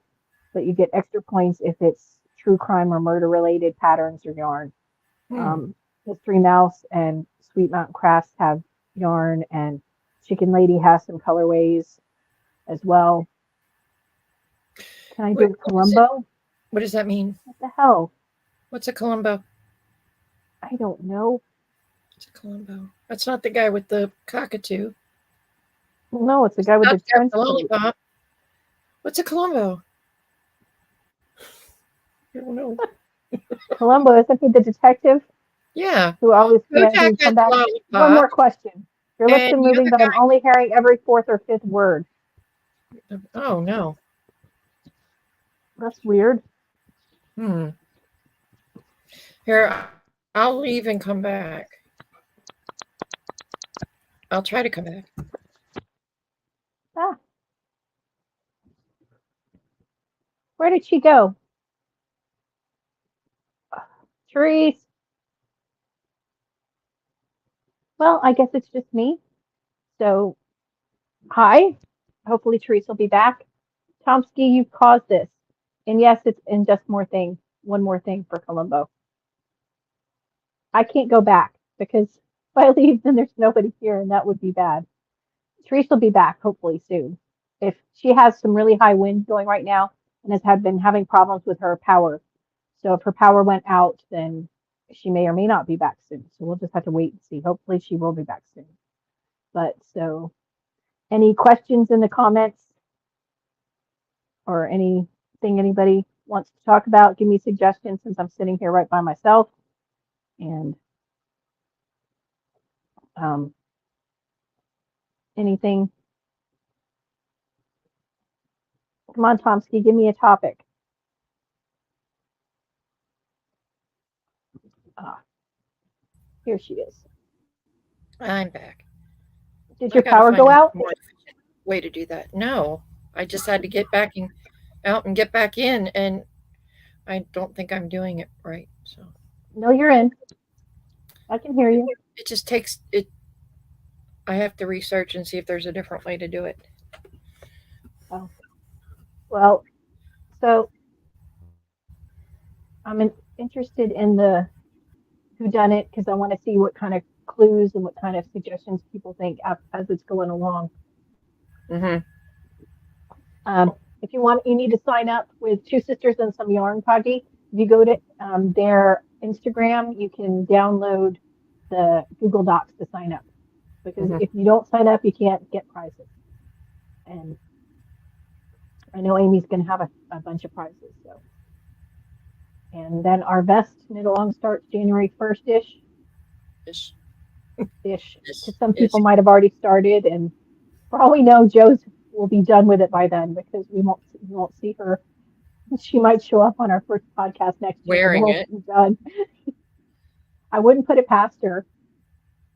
but you get extra points if it's true crime or murder related patterns or yarn. Mystery Mouse and Sweet Mountain Crafts have yarn, and Chicken Lady has some colorways as well. Can I do Columbo? What does that mean? What the hell? What's a Columbo? I don't know. What's a Columbo? That's not the guy with the cockatoo. Well, no, it's the guy with the trench coat. Lollipop. What's a Columbo? I don't know. Columbo, isn't he the detective? Yeah. Who always Bojack come back? Lollipop. One more question. Your lips are moving, but I'm only hearing every fourth or fifth word. Oh no. That's weird. Here, I'll leave and come back. I'll try to come back. Ah. Where did she go? Therese. Well, I guess it's just me. So, hi. Hopefully Therese will be back. Tomsky, you've caused this. And yes, it's in just one more thing for Columbo. I can't go back because if I leave, then there's nobody here, and that would be bad. Therese will be back hopefully soon. If she has some really high wind going right now and has been having problems with her power. So if her power went out, then she may or may not be back soon. So we'll just have to wait and see. Hopefully she will be back soon. But so any questions in the comments or anything anybody wants to talk about, give me suggestions since I'm sitting here right by myself. And anything. Come on, Tomsky, give me a topic. Here she is. I'm back. Did your power go out? Way to do that. No, I just had to get back out and get back in, and I don't think I'm doing it right. So no, you're in. I can hear you. It just takes it. I have to research and see if there's a different way to do it. Oh, well, so I'm interested in the whodunit because I want to see what kind of clues and what kind of suggestions people think as it's going along. Mm-hmm. If you want, you need to sign up with Two Sisters and Some Yarn Poggy. If you go to their Instagram, you can download the Google Docs to sign up. Because if you don't sign up, you can't get prizes. And I know Amy's going to have a bunch of prizes. So, and then our vest knit along starts January 1st-ish. Ish. Because some people might have already started, and for all we know, Joe's will be done with it by then because we won't see her. She might show up on our first podcast next year. Wearing it. Done. I wouldn't put it past her.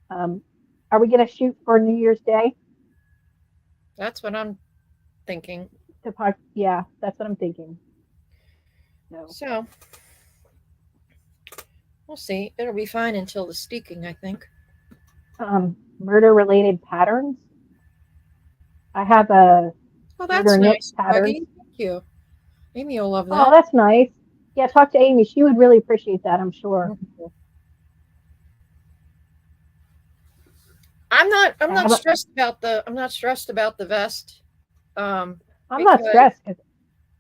Are we going to shoot for New Year's Day? That's what I'm thinking. Yeah, that's what I'm thinking. No. So we'll see. It'll be fine until the steeking, I think. Murder-related patterns. I have a that's nice. pattern. Thank you. Amy will love that. Oh, that's nice. Yeah, talk to Amy. She would really appreciate that, I'm sure. Mm-hmm. I'm not stressed about the vest. I'm not stressed because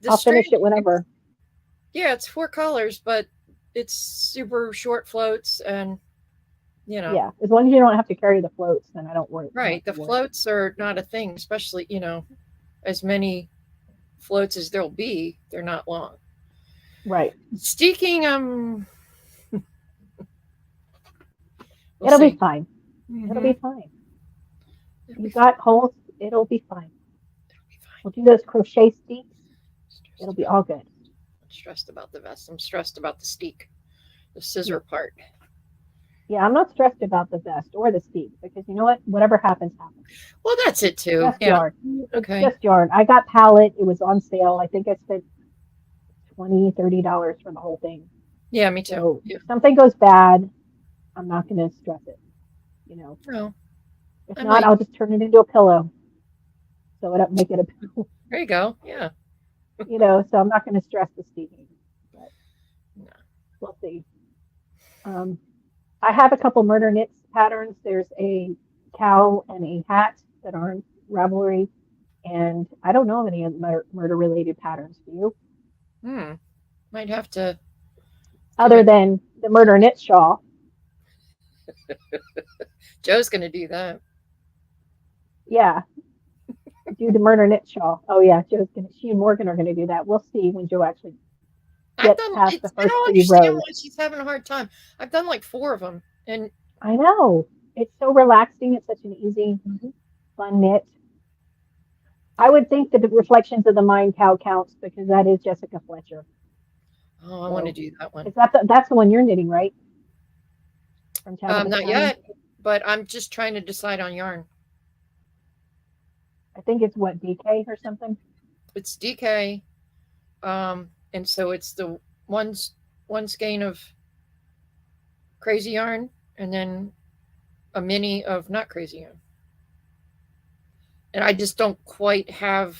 I'll finish it whenever. Yeah, it's 4 colors, but it's super short floats, and Yeah, as long as you don't have to carry the floats, then I don't worry. Right, the floats are not a thing, especially as many floats as there'll be. They're not long. Right. Steeking, it'll be fine. Mm-hmm. It'll be fine. You got holes. It'll be fine. We'll do those crochet steeks. It'll be all good. I'm stressed about the vest. I'm stressed about the steek, the scissor part. Yeah, I'm not stressed about the vest or the steek because you know what? Whatever happens, happens. Well, that's it too. Just yarn. Okay. Just yarn. I got pallet. It was on sale. I think I spent $20, $30 for the whole thing. Yeah, me too. So if something goes bad, I'm not going to stress it. No. If not, I'll just turn it into a pillow. Sew it up, make it a pillow. There you go. Yeah. So I'm not going to stress the steeking. But no. We'll see. I have a couple murder knits patterns. There's a cow and a hat that are in Ravelry. And I don't know of any murder-related patterns. Do you? Might have to. Other than the murder knit shawl. Joe's going to do that. Yeah. Do the murder knit shawl. Oh, yeah. She and Morgan are going to do that. We'll see when Joe actually gets past the first 3 rows. I don't understand why she's having a hard time. I've done like 4 of them. And I know. It's so relaxing. It's such an easy, fun knit. I would think that the Reflections of the Mind cow counts because that is Jessica Fletcher. Oh, I want to do that one. That's the one you're knitting, right? Not yet, but I'm just trying to decide on yarn. I think it's DK or something. It's DK, and so it's the one skein of crazy yarn, and then a mini of not crazy yarn. And I just don't quite have.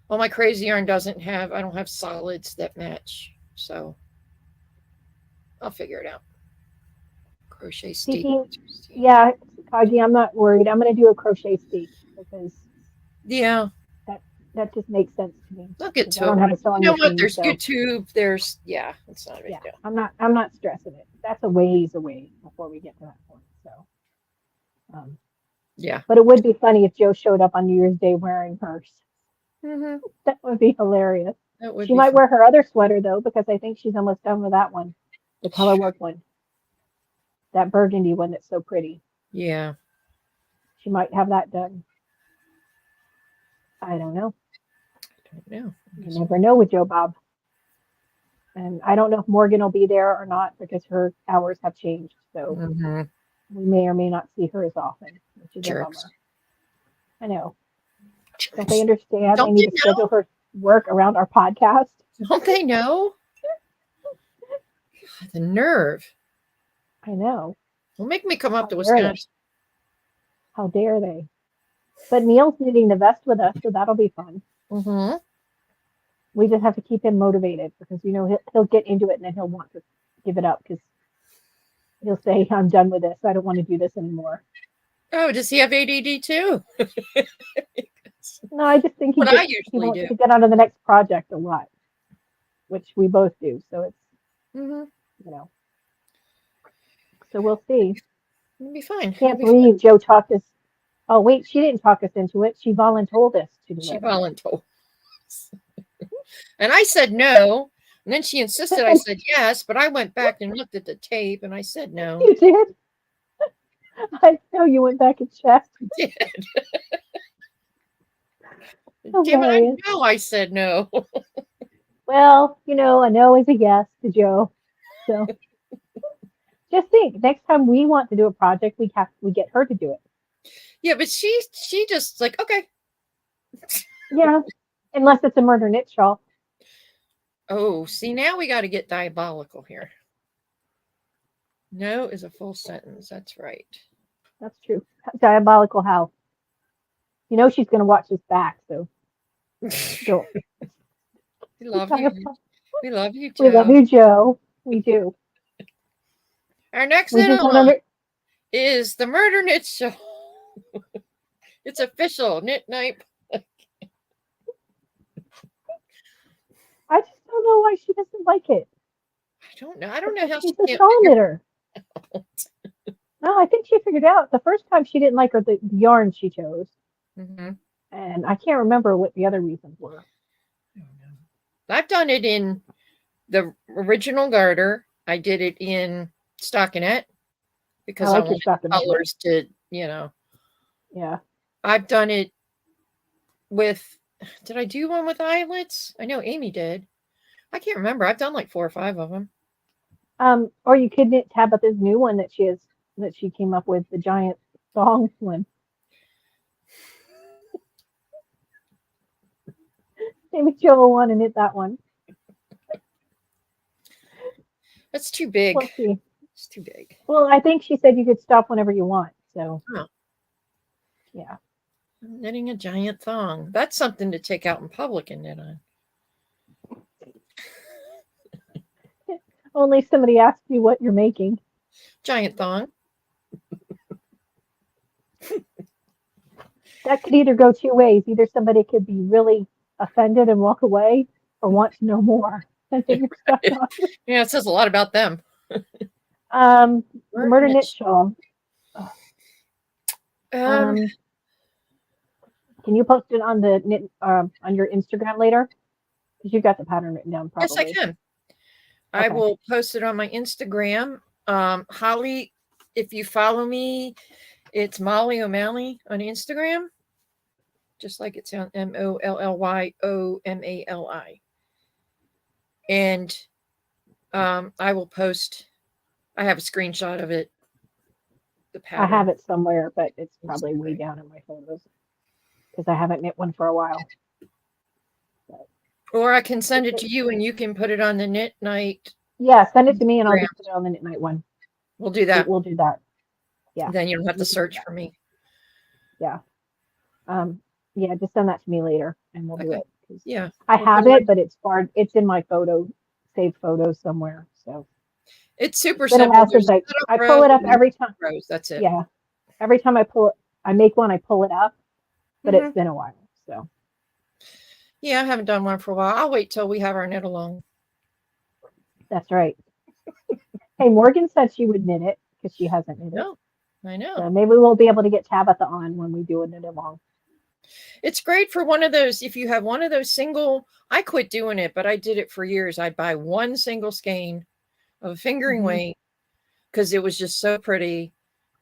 Well, my crazy yarn doesn't have. I don't have solids that match, so I'll figure it out. Crochet steek. Yeah, Kaji, I'm not worried. I'm going to do a crochet steek because that just makes sense to me. I'll get to it. I don't have a sewing machine, there's YouTube. There's it's not a big deal. I'm not stressing it. That's a ways away before we get to that point. So, But it would be funny if Joe showed up on New Year's Day wearing hers. That would be hilarious. She might wear her other sweater though because I think she's almost done with that one, the color work one. That burgundy one that's so pretty. Yeah. She might have that done. I don't know. You never know with Joe Bob. And I don't know if Morgan will be there or not because her hours have changed. So we may or may not see her as often, which is a bummer. I know. Don't they understand? I need to schedule her work around our podcast. Don't they know? God, the nerve. I know. Well, make me come up to Wisconsin. How dare they? But Neil's knitting the vest with us, so that'll be fun. We just have to keep him motivated because he'll get into it and then he'll want to give it up because He'll say, "I'm done with this. I don't want to do this anymore." Oh, does he have ADD too? No, I just think What I he usually wants do. to get on to the next project a lot, which we both do. So it's, Mm-hmm. you know, so we'll see. It'll be fine. It'll Can't be fine. believe Joe talked us. Oh wait, she didn't talk us into it. She voluntold us to do She it. voluntold. And I said no. And then she insisted I said yes, but I went back and looked at the tape and I said no. You did? I know you went back and checked. I did. Damn it, I Hilarious. know I said no. Well, a no is a yes to Joe. So just think, next time we want to do a project, we get her to do it. Yeah, but she just like, okay. Yeah, unless it's a murder knit shawl. Oh, see, now we got to get diabolical here. No is a full sentence. That's right. That's true. Diabolical how? She's going to watch this back, so don't. We love you. We love you, We love Joe. you, Joe. We do. Our next We just want knit-along to. is the Murder Knit Show. It's official. Knit night. I just don't know why she doesn't like it. I don't know. I don't know how she She's a can't shawl figure knitter. it No, I think she figured out the first time she didn't like the yarn she chose, out. Mm-hmm. and I can't remember what the other reasons were. I've done it in the original garter. I did it in stockinette because I I like your wanted stockinette. colors to, Yeah. I've done it with, did I do one with eyelets? I know Amy did. I can't remember. I've done like 4 or 5 of them. Or you could knit Tabitha's new one that she came up with, the giant song one. Maybe Joe will want to knit that one. That's too big. We'll see. It's too big. Well, I think she said you could stop whenever you want. So, Oh. Yeah. I'm knitting a giant thong. That's something to take out in public and knit on. Only somebody asks you what you're making. Giant thong. That could either go two ways. Either somebody could be really offended and walk away, or want to know more. And then you're stuck on. Yeah, it says a lot about them. The murder knit shawl. Can you post it on the knit on your Instagram later? Because you got the pattern written down, probably. Yes, I can. I will post it on my Instagram. Holly, if you follow me, it's Molly O'Malley on Instagram. Just like it sounds, MOLLYOMALI. And I will post, I have a screenshot of it. The pattern. I have it somewhere, but it's probably way down in my photos because I haven't knit one for a while. Or I can send it to you and you can put it on the knit night. Yeah, send it to me and I'll just put it on the knit night one. We'll do that. We'll do that. Yeah. Then you don't have to search for me. Yeah. Yeah, just send that to me later and we'll do it. Yeah. I have it, but it's far. It's in my saved photos somewhere. So it's super simple. I pull it up every time. Rows, that's it. Yeah. Every time I make one, I pull it up, but it's been a while. So. Yeah, I haven't done one for a while. I'll wait till we have our knit along. That's right. Hey, Morgan said she would knit it because she hasn't knit it. No, I know. So maybe we'll be able to get Tabitha on when we do a knit along. It's great for one of those. If you have one of those single, I quit doing it, but I did it for years. I'd buy one single skein of a fingering weight because it was just so pretty.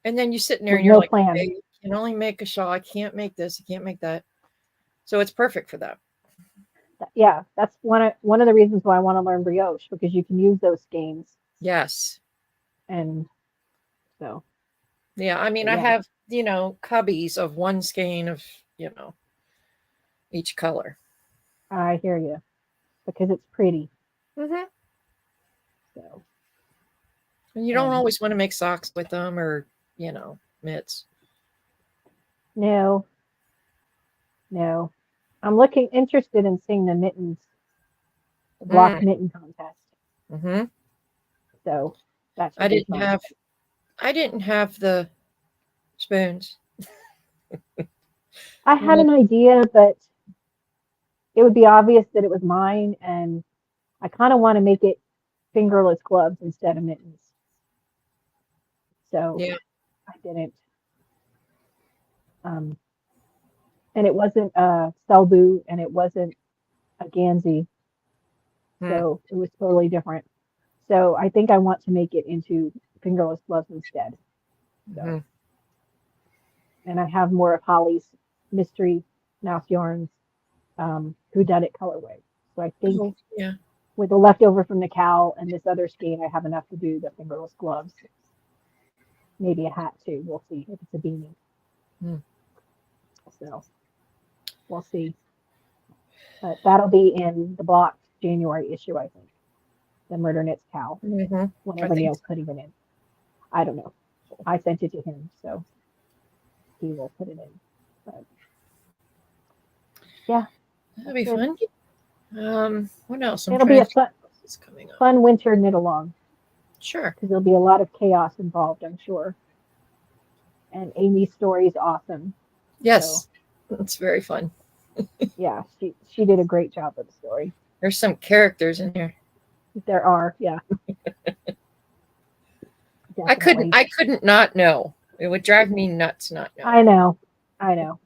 And then you're sitting there and you're like, okay, you can only make a shawl. I can't make this. I can't make that. So it's perfect for that. Yeah, that's one of the reasons why I want to learn brioche, because you can use those skeins. Yes. And so. Yeah, I mean, I have, cubbies of one skein of, each color. I hear you, because it's pretty. Mm-hmm. So. And you don't always want to make socks with them or, mitts. No. I'm interested in seeing the mittens, the block mitten contest. Mm-hmm. So I didn't have I didn't have the spoons. I had an idea, but it would be obvious that it was mine, and I kind of want to make it fingerless gloves instead of mittens. So Yeah. I didn't. Um, and it wasn't a Selbu, and it wasn't a Gansey, Hmm. so it was totally different. So I think I want to make it into fingerless gloves instead. So, Hmm. and I have more of Holly's mystery mouse yarns, whodunit colorway. So I think Oh, yeah. with the leftover from the cow and this other skein, I have enough to do the fingerless gloves. Maybe a hat too. We'll see if it's a beanie. Hmm. So we'll see. But that'll be in the blocked January issue, I think. The Murder Knits cow, Hmm. I whenever think Neil's putting it in. I don't know. I sent it to him, so he will put it in. But yeah, that'll that's be it. fun. What else? I'm It'll be trying a to think fun, what else is coming up. fun winter knit along Sure. because there'll be a lot of chaos involved, I'm sure. And Amy's story is awesome. So Yes. It's very fun. yeah, she did a great job with the story. There's some characters in here. There are, yeah, I couldn't definitely. I couldn't not know. It would drive me nuts not knowing. I know, I know,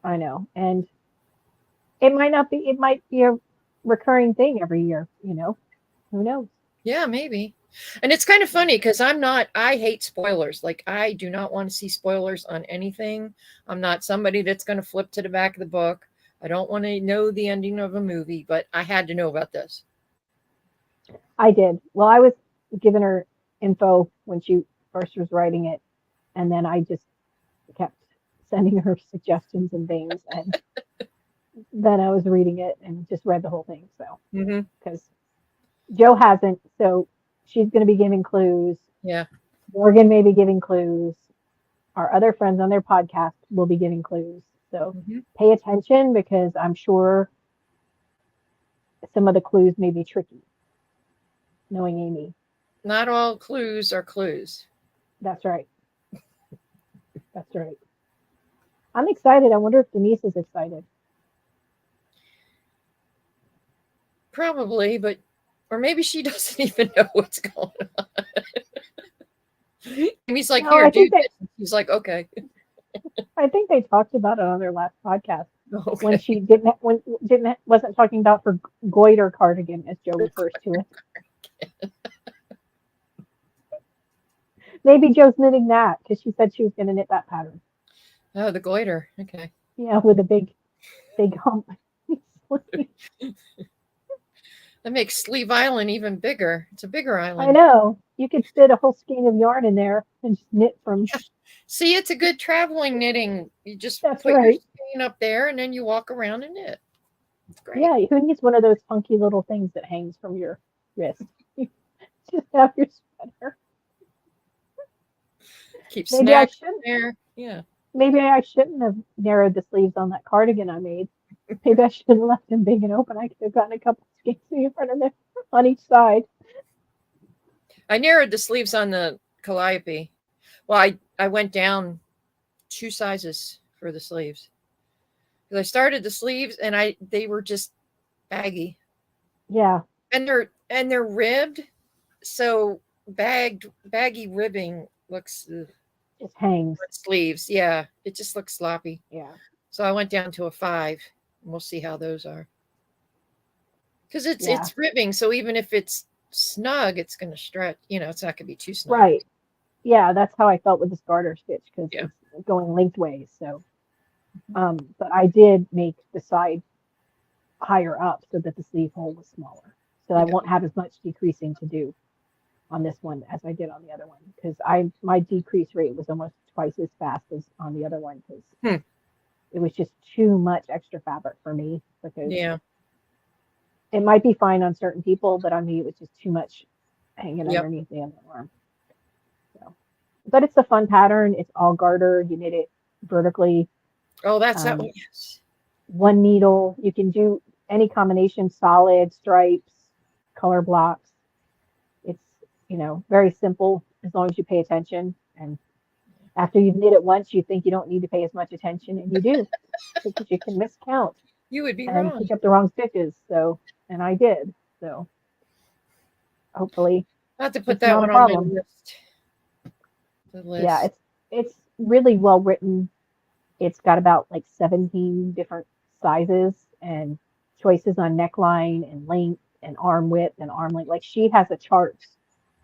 I know. And it might not be, it might be a recurring thing every year, who knows? Yeah, maybe. And it's kind of funny because I hate spoilers. Like, I do not want to see spoilers on anything. I'm not somebody that's going to flip to the back of the book. I don't want to know the ending of a movie, but I had to know about this. I did. Well, I was giving her info when she first was writing it, and then I just kept sending her suggestions and things, and then I was reading it and just read the whole thing. So, Hmm. because Joe hasn't, so she's going to be giving clues. Yeah. Morgan may be giving clues. Our other friends on their podcast will be giving clues. So Hmm. pay attention because I'm sure some of the clues may be tricky, knowing Amy. Not all clues are clues. That's right. That's right. I'm excited. I wonder if Denise is excited. Probably, but or maybe she doesn't even know what's going on. Amy's like, No, here, do this. He's like, okay. I think they talked about it on their last podcast when Okay. she didn't wasn't talking about her goiter cardigan as Joe refers to it. Maybe Joe's knitting that because she said she was going to knit that pattern. Oh, the goiter. Okay. Yeah, with a big hump. That makes Sleeve Island even bigger. It's a bigger I island. know. You could fit a whole skein of yarn in there and just knit from. See, it's a good traveling knitting. You just That's put your right. skein up there and then you walk around and knit. It's great. Yeah, who needs one of those funky little things that hangs from your wrist? Just have your sweater. Keep Maybe I snacks shouldn't. there. Yeah. Maybe I shouldn't have narrowed the sleeves on that cardigan I made. Maybe I should have left them big and open. I could have gotten a couple of skeins in front of them on each side. I narrowed the sleeves on the calliope. Well, I went down 2 sizes for the sleeves. Because I started the sleeves and they were just baggy. Yeah, And they're ribbed, so baggy ribbing looks just hangs. sleeves. Yeah, it just looks sloppy. Yeah, So I went down to a 5. And we'll see how those are. Because it's yeah, it's ribbing, so even if it's snug, it's going to stretch. It's not going to be too snug. right. Yeah, that's how I felt with the starter stitch because Yeah. it's going lengthways. So, but I did make the side higher up so that the sleeve hole was smaller. So I Yeah. won't have as much decreasing to do on this one as I did on the other one because my decrease rate was almost twice as fast as on the other one because Hmm. it was just too much extra fabric for me because Yeah. it might be fine on certain people, but on me it was just too much hanging Yep. underneath the underarm. So, but it's a fun pattern. It's all garter. You knit it vertically. Oh, that's that one. Um, Yes. one needle. You can do any combination, solid, stripes, color blocks. It's, very simple as long as you pay attention. And after you've knit it once, you think you don't need to pay as much attention, and you do, because you can miscount You would be and wrong. pick up the wrong stitches. So, and I did. So hopefully Not to put it's that not a one on my problem. list. The Yeah, list. it's really well written. It's got about like 17 different sizes and choices on neckline and length and arm width and arm length. Like she has a chart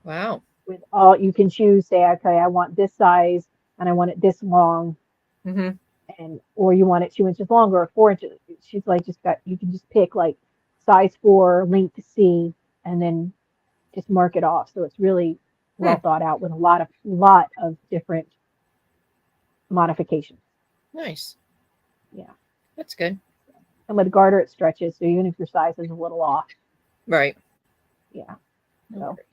Wow. with all you can choose. Say, okay, I want this size and I want it this long, Hmm. and or you want it 2 inches longer or 4 inches. She's like just got you can just pick like size 4, length C, and then just mark it off. So it's really Hmm. well thought out with a lot of different modifications. Nice. Yeah. That's good. And with garter it stretches, so even if your size is a little off. Right. Yeah. No So worries.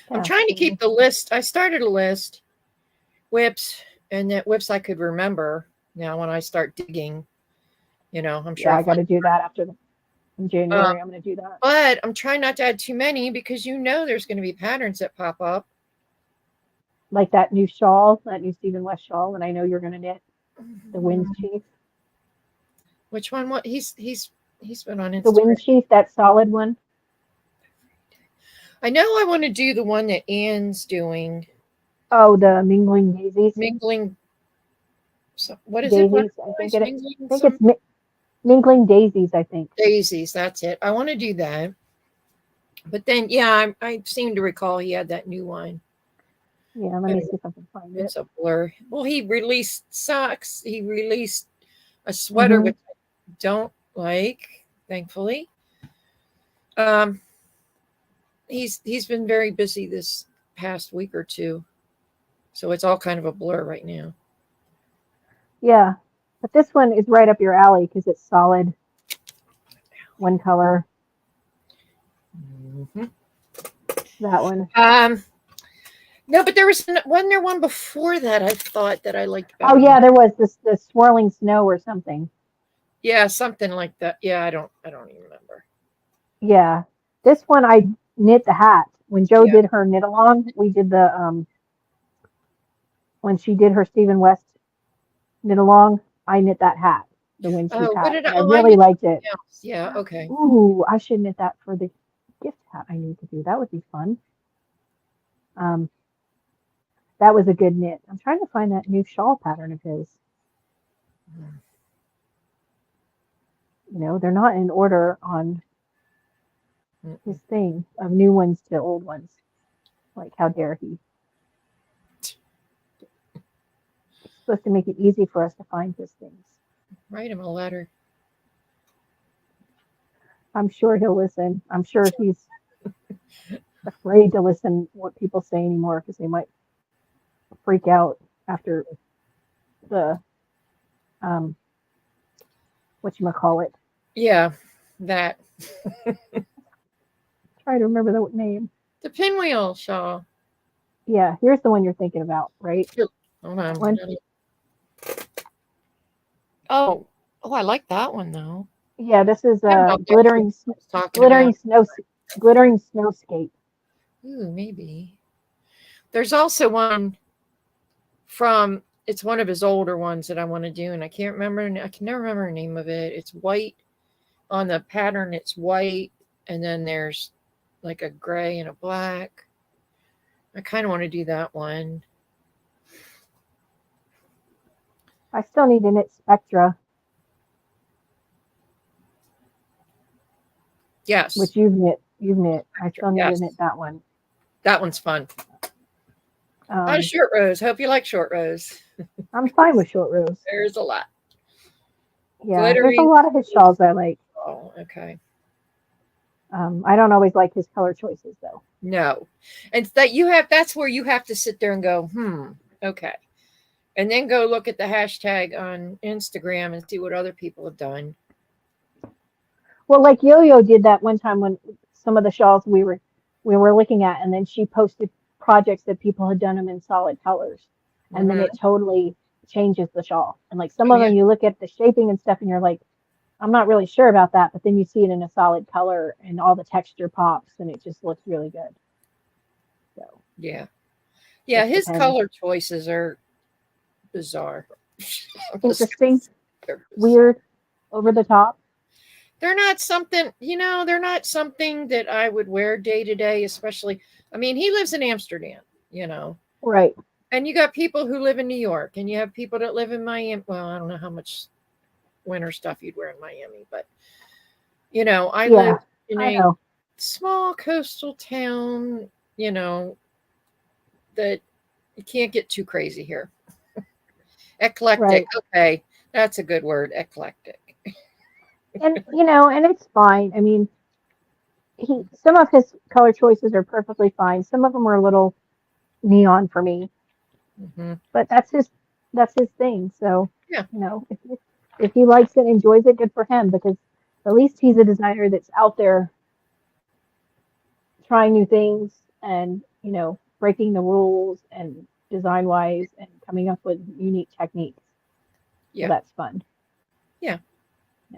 I'm yeah. trying to So, keep the list. I started a list, whips, and that whips I could remember. Now, when I start digging, I'm sure yeah, I'll I got find. to do that in Uh, January. I'm going to do that. but I'm trying not to add too many because there's going to be patterns that pop up. Like that new shawl, that new Stephen West shawl, and I know you're going to knit the wind chief. Which one? What he's been on The Instagram. wind chief, that solid one. I know I want to do the one that Anne's doing, Oh, the mingling daisies. mingling. What is it? What Daisies, I think boys it. mingling I think some it's mingling daisies. I think. daisies? That's it. I want to do that. But then, yeah, I seem to recall he had that new one. Yeah, let me see if I can find it. It's a blur. Well, he released socks. He released a sweater, Hmm. which I don't like, thankfully. Um, he's been very busy this past week or two, so it's all kind of a blur right now. Yeah, but this one is right up your alley because it's solid, one color. Mhm. That one. No, but wasn't there one before that I thought that I liked Oh better than. yeah, there was this the swirling snow or something. Yeah, something like that. Yeah, I don't even remember. Yeah, this one I knit the hat when Joe Yeah. did her knit along. We did the when she did her Stephen West knit along. I knit that hat, the wind chief Oh, what hat, did I? and I Oh, I really knew liked it. something else. Yeah. Okay. Ooh, I should knit that for the gift hat I need to do. That would be fun. Um, that was a good knit. I'm trying to find that new shawl pattern of his. They're not in order on his Mm-mm. thing of new ones to old ones. Like, how dare he? It's supposed to make it easy for us to find his things. Write him a letter. I'm sure he'll listen. I'm sure he's afraid to listen what people say anymore because they might freak out after the um whatchamacallit. Yeah, that. Try to remember the name. The pinwheel shawl. Yeah, here's the one you're thinking about, right? Hold That on. one. Oh, oh, I like that one though. Yeah, this is I don't know a if that's what I was talking about. glittering snowscape. Ooh, maybe. There's also one from. It's one of his older ones that I want to do, and I can't remember. I can never remember the name of it. It's white on the pattern. It's white, and then there's like a gray and a black. I kind of want to do that one. I still need to knit Spectra, Yes, which you've knit. You've knit. I still need to yes, knit that one. that one's fun. Hi, Um, short rows. Hope you like short rows. I'm fine with short rows. There's a lot. Yeah, there's a Glittering. lot of his shawls I like. Oh, okay. I don't always like his color choices though. No. And that's where you have to sit there and go, okay. And then go look at the hashtag on Instagram and see what other people have done. Well, like Yo-Yo did that one time when some of the shawls we were looking at, and then she posted projects that people had done them in solid colors, and then Mm-hmm. it totally changes the shawl. And like some Oh, of yeah. them, you look at the shaping and stuff, and you're like, I'm not really sure about that, but then you see it in a solid color, and all the texture pops, and it just looks really good. So Yeah. Yeah, Just his depends. color choices are bizarre. I'm just gonna Interesting, say they're bizarre. weird, over the top. They're not something, they're not something that I would wear day to day, especially. I mean, he lives in Amsterdam, Right. and you got people who live in New York, and you have people that live in Miami. Well, I don't know how much winter stuff you'd wear in Miami, but I live Yeah, in I a know. small coastal town, that you can't get too crazy here. Eclectic. Right. Okay. That's a good word. Eclectic. And it's fine. I mean, some of his color choices are perfectly fine. Some of them are a little neon for me, Hmm. but that's his thing. So, Yeah. if he likes it, enjoys it, good for him because at least he's a designer that's out there trying new things and, breaking the rules and design wise and coming up with unique techniques. So Yeah. that's fun. Yeah. Yeah.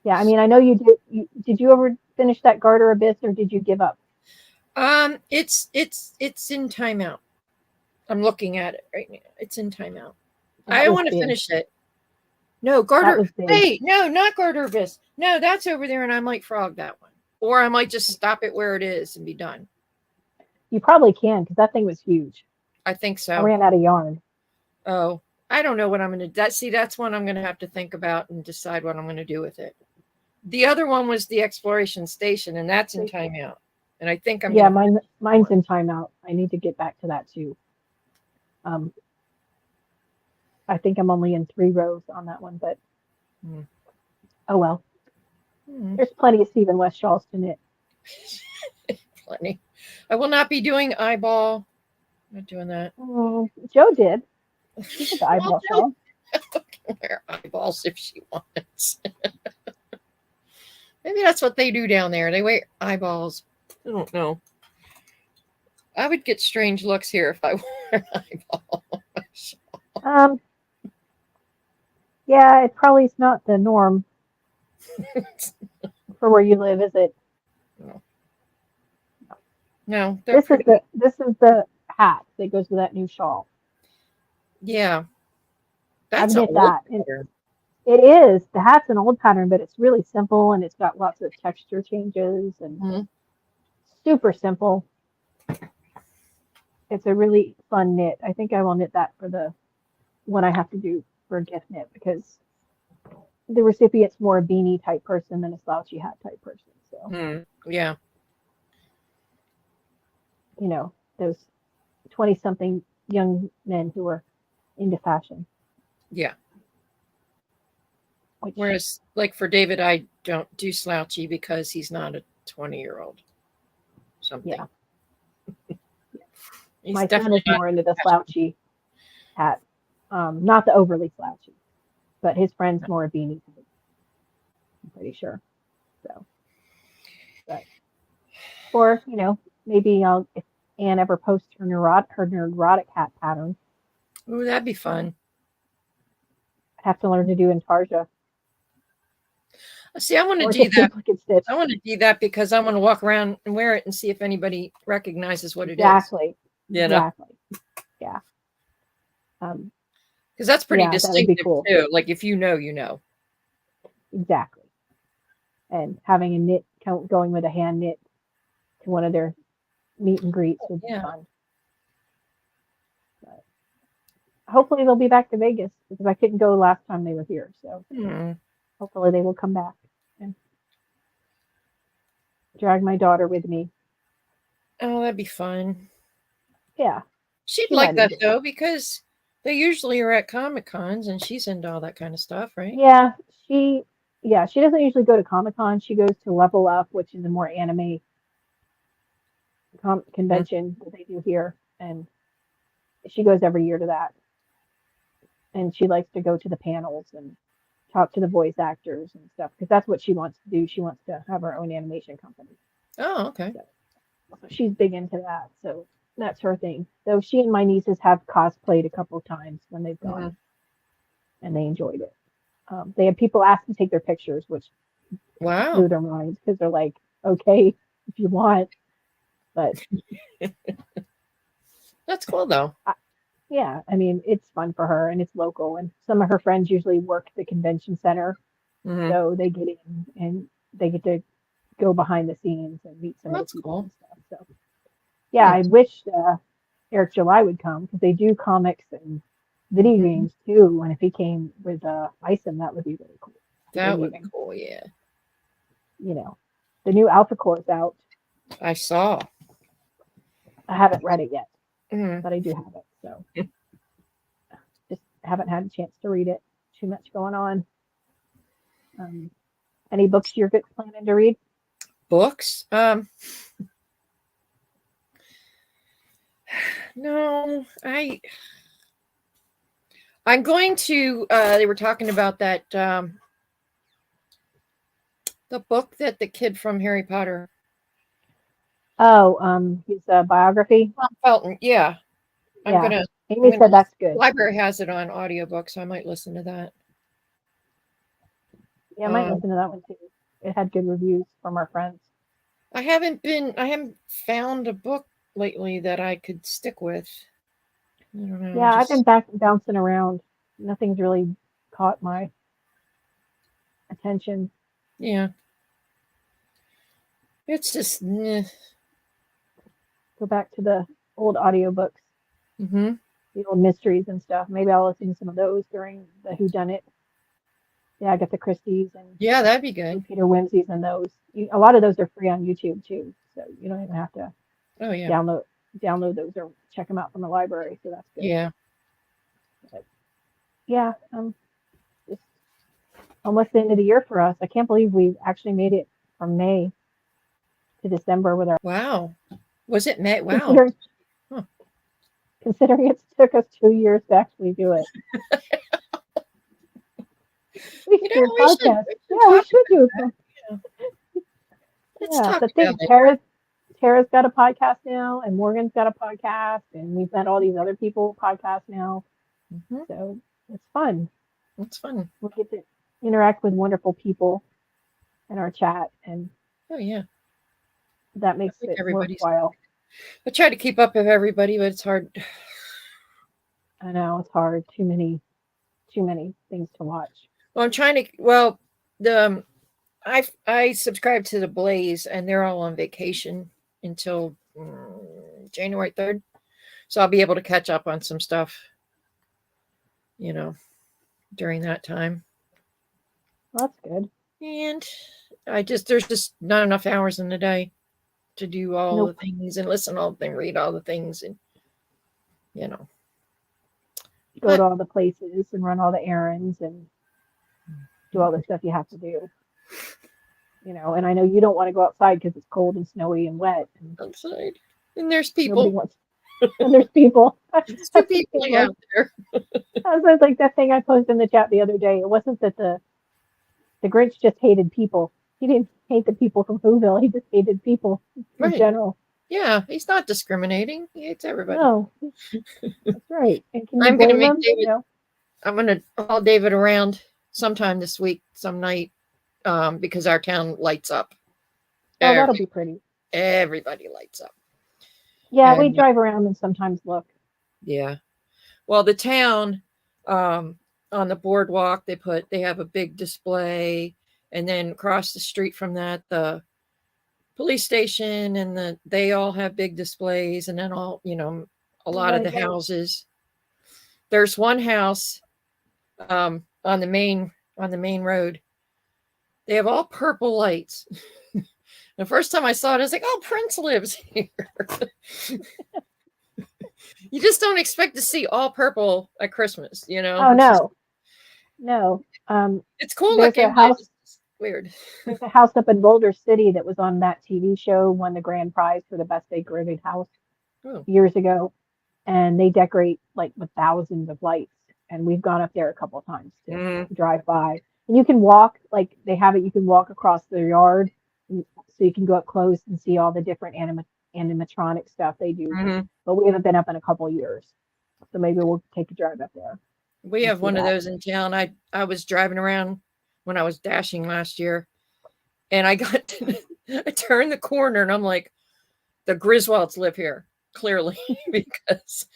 Yeah, I mean, I know you did. Did you ever finish that Garter Abyss, or did you give up? It's in timeout. I'm looking at it right now. It's in timeout. That I was want to big. finish it. No, That Garter. was big. Wait, no, not Garter Abyss. No, that's over there, and I might frog that one, or I might just stop it where it is and be done. You probably can because that thing was huge. I think I so. ran out of yarn. Oh, I don't know what I'm going to. That's one I'm going to have to think about and decide what I'm going to do with it. The other one was the exploration station, and that's in timeout. And I think I'm Yeah, going to mine's in timeout. I need to get back to that too. Um, I think I'm only in 3 rows on that one, but finish. oh well. Hmm. There's plenty of Stephen Westshaw's in it. Plenty. I will not be doing eyeball. Not doing that. Joe did. She did the Well, eyeball shawl. no, can wear eyeballs if she wants. Maybe that's what they do down there. They wear eyeballs. I don't know. I would get strange looks here if I wore an eyeball. Um, yeah, it probably is not the norm for where you live, is it? No, no, they're pretty. This is the hat that goes with that new shawl. Yeah, I've that's an knit old that. And pattern. it is. The hat's an old pattern, but it's really simple and it's got lots of texture changes and Mhm. super simple. It's a really fun knit. I think I will knit that for the what I have to do for a gift knit because the recipient's more a beanie type person than a slouchy hat type person. So, Yeah, those 20 something young men who are into fashion, yeah. which, Whereas, like for David, I don't do slouchy because he's not a 20-year-old. yeah, Something. He's my son definitely is not. more into the slouchy hat, not the overly slouchy, but his friend's more a beanie type, I'm pretty sure. So, but, or, maybe if Anne ever posts her neurotic hat pattern, Oh, that'd be fun. I'd have to learn to do Intarsia See, I want to or do just that. duplicate stitch. I want to do that because I want to walk around and wear it and see if anybody recognizes what it is. Exactly. You know, Exactly. Yeah. Um, because that's pretty yeah, that would be distinctive cool. too. Like if you know, you know. Exactly. And having a knit going with a hand knit to one of their meet and greets would be Yeah. fun. But hopefully they'll be back to Vegas because I couldn't go last time they were here. So hopefully they will come back and drag my daughter with me. Oh, that'd be fun. Yeah, She'd she like might that enjoy it. though because they usually are at Comic Cons and she's into all that kind of stuff, right? Yeah, she doesn't usually go to Comic Con. She goes to Level Up, which is a more anime Mhm. convention that they do here, and she goes every year to that. And she likes to go to the panels and talk to the voice actors and stuff because that's what she wants to do. She wants to have her own animation company. Oh, okay. So she's big into that. So that's her thing. Though she and my nieces have cosplayed a couple of times when they've Mhm. gone and they enjoyed it. They had people ask to take their pictures, which Wow. blew their minds because they're like, okay, if you want, but That's cool though. Yeah, I mean, it's fun for her and it's local. And some of her friends usually work the convention center, Hmm. so they get in and they get to go behind the scenes and meet some Well, of the that's people cool. and stuff. So yeah, Hmm. I wish Eric July would come because they do comics and video Hmm. games too. And if he came with Bison, that would be really cool to go That meet would be him. cool. Yeah, You know, the new Alpha Core is out. I saw. I haven't read it yet, Hmm. but I do have it. So just haven't had a chance to read it. Too much going on. Um, any books you're planning to read? Books. No, I'm going to. They were talking about that the book that the kid from Harry Potter, Oh, his biography. Tom Felton. Yeah, I'm Yeah, gonna. I'm Amy gonna. said that's The good. library has it on audiobook, so I might listen to that. Yeah, I might Um, listen to that one too. It had good reviews from our friends. I haven't found a book lately that I could stick with. I don't know. Yeah, I've been Just bouncing around. Nothing's really caught my attention. yeah. It's just. Go back to the old audiobooks, Mm-hmm. the old mysteries and stuff. Maybe I'll listen to some of those during the Who Done It, the Agatha Christie's and Yeah, that'd be good. Peter Wimsey's and those. A lot of those are free on YouTube too, so you don't even have to Oh yeah. download download those or check them out from the library. So that's good. Yeah. But yeah, just almost the end of the year for us. I can't believe we actually made it from May to December with our Wow. Was it May? Wow. considering Huh. considering it took us 2 years to actually do it. We You should do a know, podcast. we should Yeah, we talk should do about a that. Yeah. Let's yeah. talk The about thing it. Tara's got a podcast now and Morgan's got a podcast and we've met all these other people podcast now. Hmm. So it's fun. It's fun. We'll get to interact with wonderful people in our chat and Oh yeah. that I makes think it everybody's. worthwhile. I try to keep up with everybody, but it's hard. I know it's hard. Too many things to watch. Well, I'm trying to. Well, the I subscribe to the Blaze, and they're all on vacation until January 3rd, so I'll be able to catch up on some stuff. You know, during that time, Well, that's good. and there's just not enough hours in the day to do all the Nope. things and listen to all the things, read all the things, and you know. Go But to all the places and run all the errands and do all the stuff you have to do. And I know you don't want to go outside because it's cold and snowy and wet and outside, and there's nobody people. wants. And there's people. There's two That's the people thing. out there. I was like that thing I posted in the chat the other day. It wasn't that the Grinch just hated people. He didn't hate the people from Whoville. He just hated people in Right. general. Yeah, he's not discriminating. He hates everybody. No, that's right. And can you I'm gonna blame make him? David. I'm gonna haul David around sometime this week, some night, because our town lights up. Oh, that'll be pretty. Everybody lights up. Yeah, we And drive around and sometimes look. yeah, well, the town, on the boardwalk, they have a big display, and then across the street from that, the police station and they all have big displays, and then a lot of Right, the right. houses. There's one house, on the main road. They have all purple lights. The first time I saw it, I was like, "Oh, Prince lives here." You just don't expect to see all purple at Christmas, Oh no, no. It's cool There's a looking, but house. it's weird. There's a house up in Boulder City that was on that TV show, won the grand prize for the best decorated house Oh. years ago, and they decorate like with thousands of lights. And we've gone up there a couple of times to drive by, and you can walk like they have it. You can walk across their yard, so you can go up close and see all the different animatronic stuff they do. Mm-hmm. But we haven't been up in a couple of years, so maybe we'll take a drive up there. We And have see one of that. those in town. I was driving around when I was dashing last year, and I turned the corner, and I'm like, the Griswolds live here. clearly because,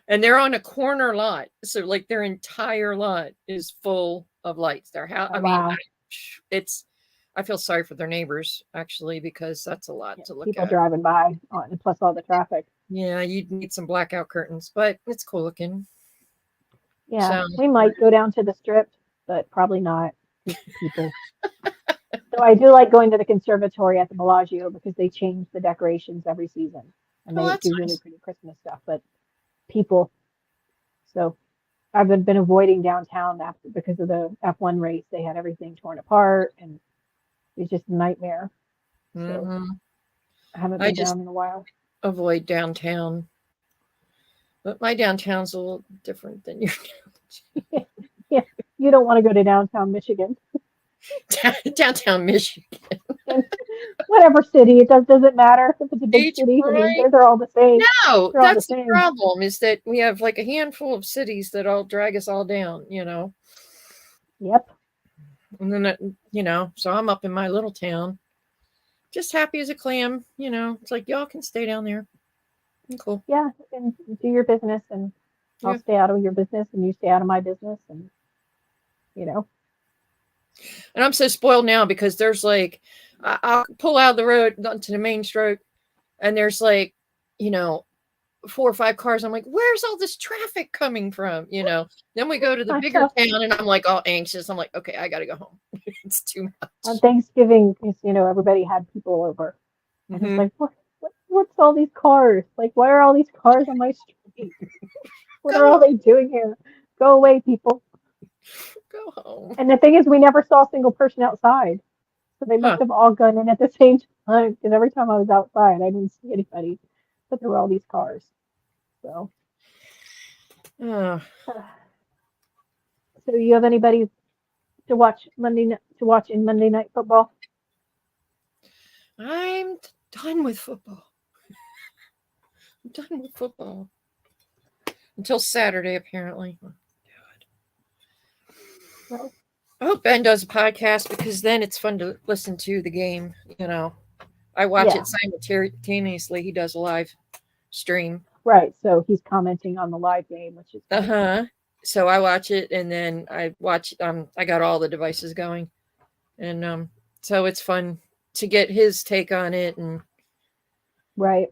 and they're on a corner lot. So like their entire lot is full of lights. Their house, Oh, I mean, wow. I feel sorry for their neighbors actually, because that's a Yeah, lot to look people at. driving by, and plus all the traffic. Yeah, you'd need some blackout curtains, but it's cool looking. Yeah, So, we might go down to the strip, but probably not because the people. So I do like going to the conservatory at the Bellagio because they change the decorations every season and oh, they that's do really nice. pretty Christmas stuff. But people, so I've been avoiding downtown after because of the F1 race. They had everything torn apart and it's just a nightmare. So Hmm. I haven't I been just down in a while. avoid downtown, but my downtown's a little different than your Yeah, you don't want to go to downtown Michigan downtown Michigan. and whatever city it doesn't matter if it's a big city. I mean, Detroit. they're all the same. No, They're all the that's the same. problem is that we have like a handful of cities that all drag us all down, you know. Yep. And then, so I'm up in my little town, just happy as a clam, you know. It's like y'all can stay down there. Cool. Yeah, and do your business and I'll Yeah. stay out of your business and you stay out of my business and you know. And I'm so spoiled now because there's like, I'll pull out of the road onto the main stroke and there's like, you know, 4 or 5 cars. I'm like, where's all this traffic coming from? You know, then we go to the I bigger know town and I'm like all anxious. I'm like, okay, I got to go home. It's too on much. Thanksgiving, because everybody had people over, and it's Hmm. like, what's all these cars? Like, why are all these cars on my street? What are all Go, they doing here? Go away, people. go home. And the thing is, we never saw a single person outside, so they must Huh. have all gone in at the same time. Because every time I was outside, I didn't see anybody, but there were all these cars. So, Uh, so you have anybody to watch to watch in Monday Night Football? I'm done with football. I'm done with football until Saturday, apparently. Oh, No. I hope Ben does a podcast because then it's fun to listen to the game. You know, I watch Yeah, it simultaneously. He does a live stream. right. So he's commenting on the live game, which is Uh funny. huh. So I watch it and then I watch. I got all the devices going, and so it's fun to get his take on it and Right.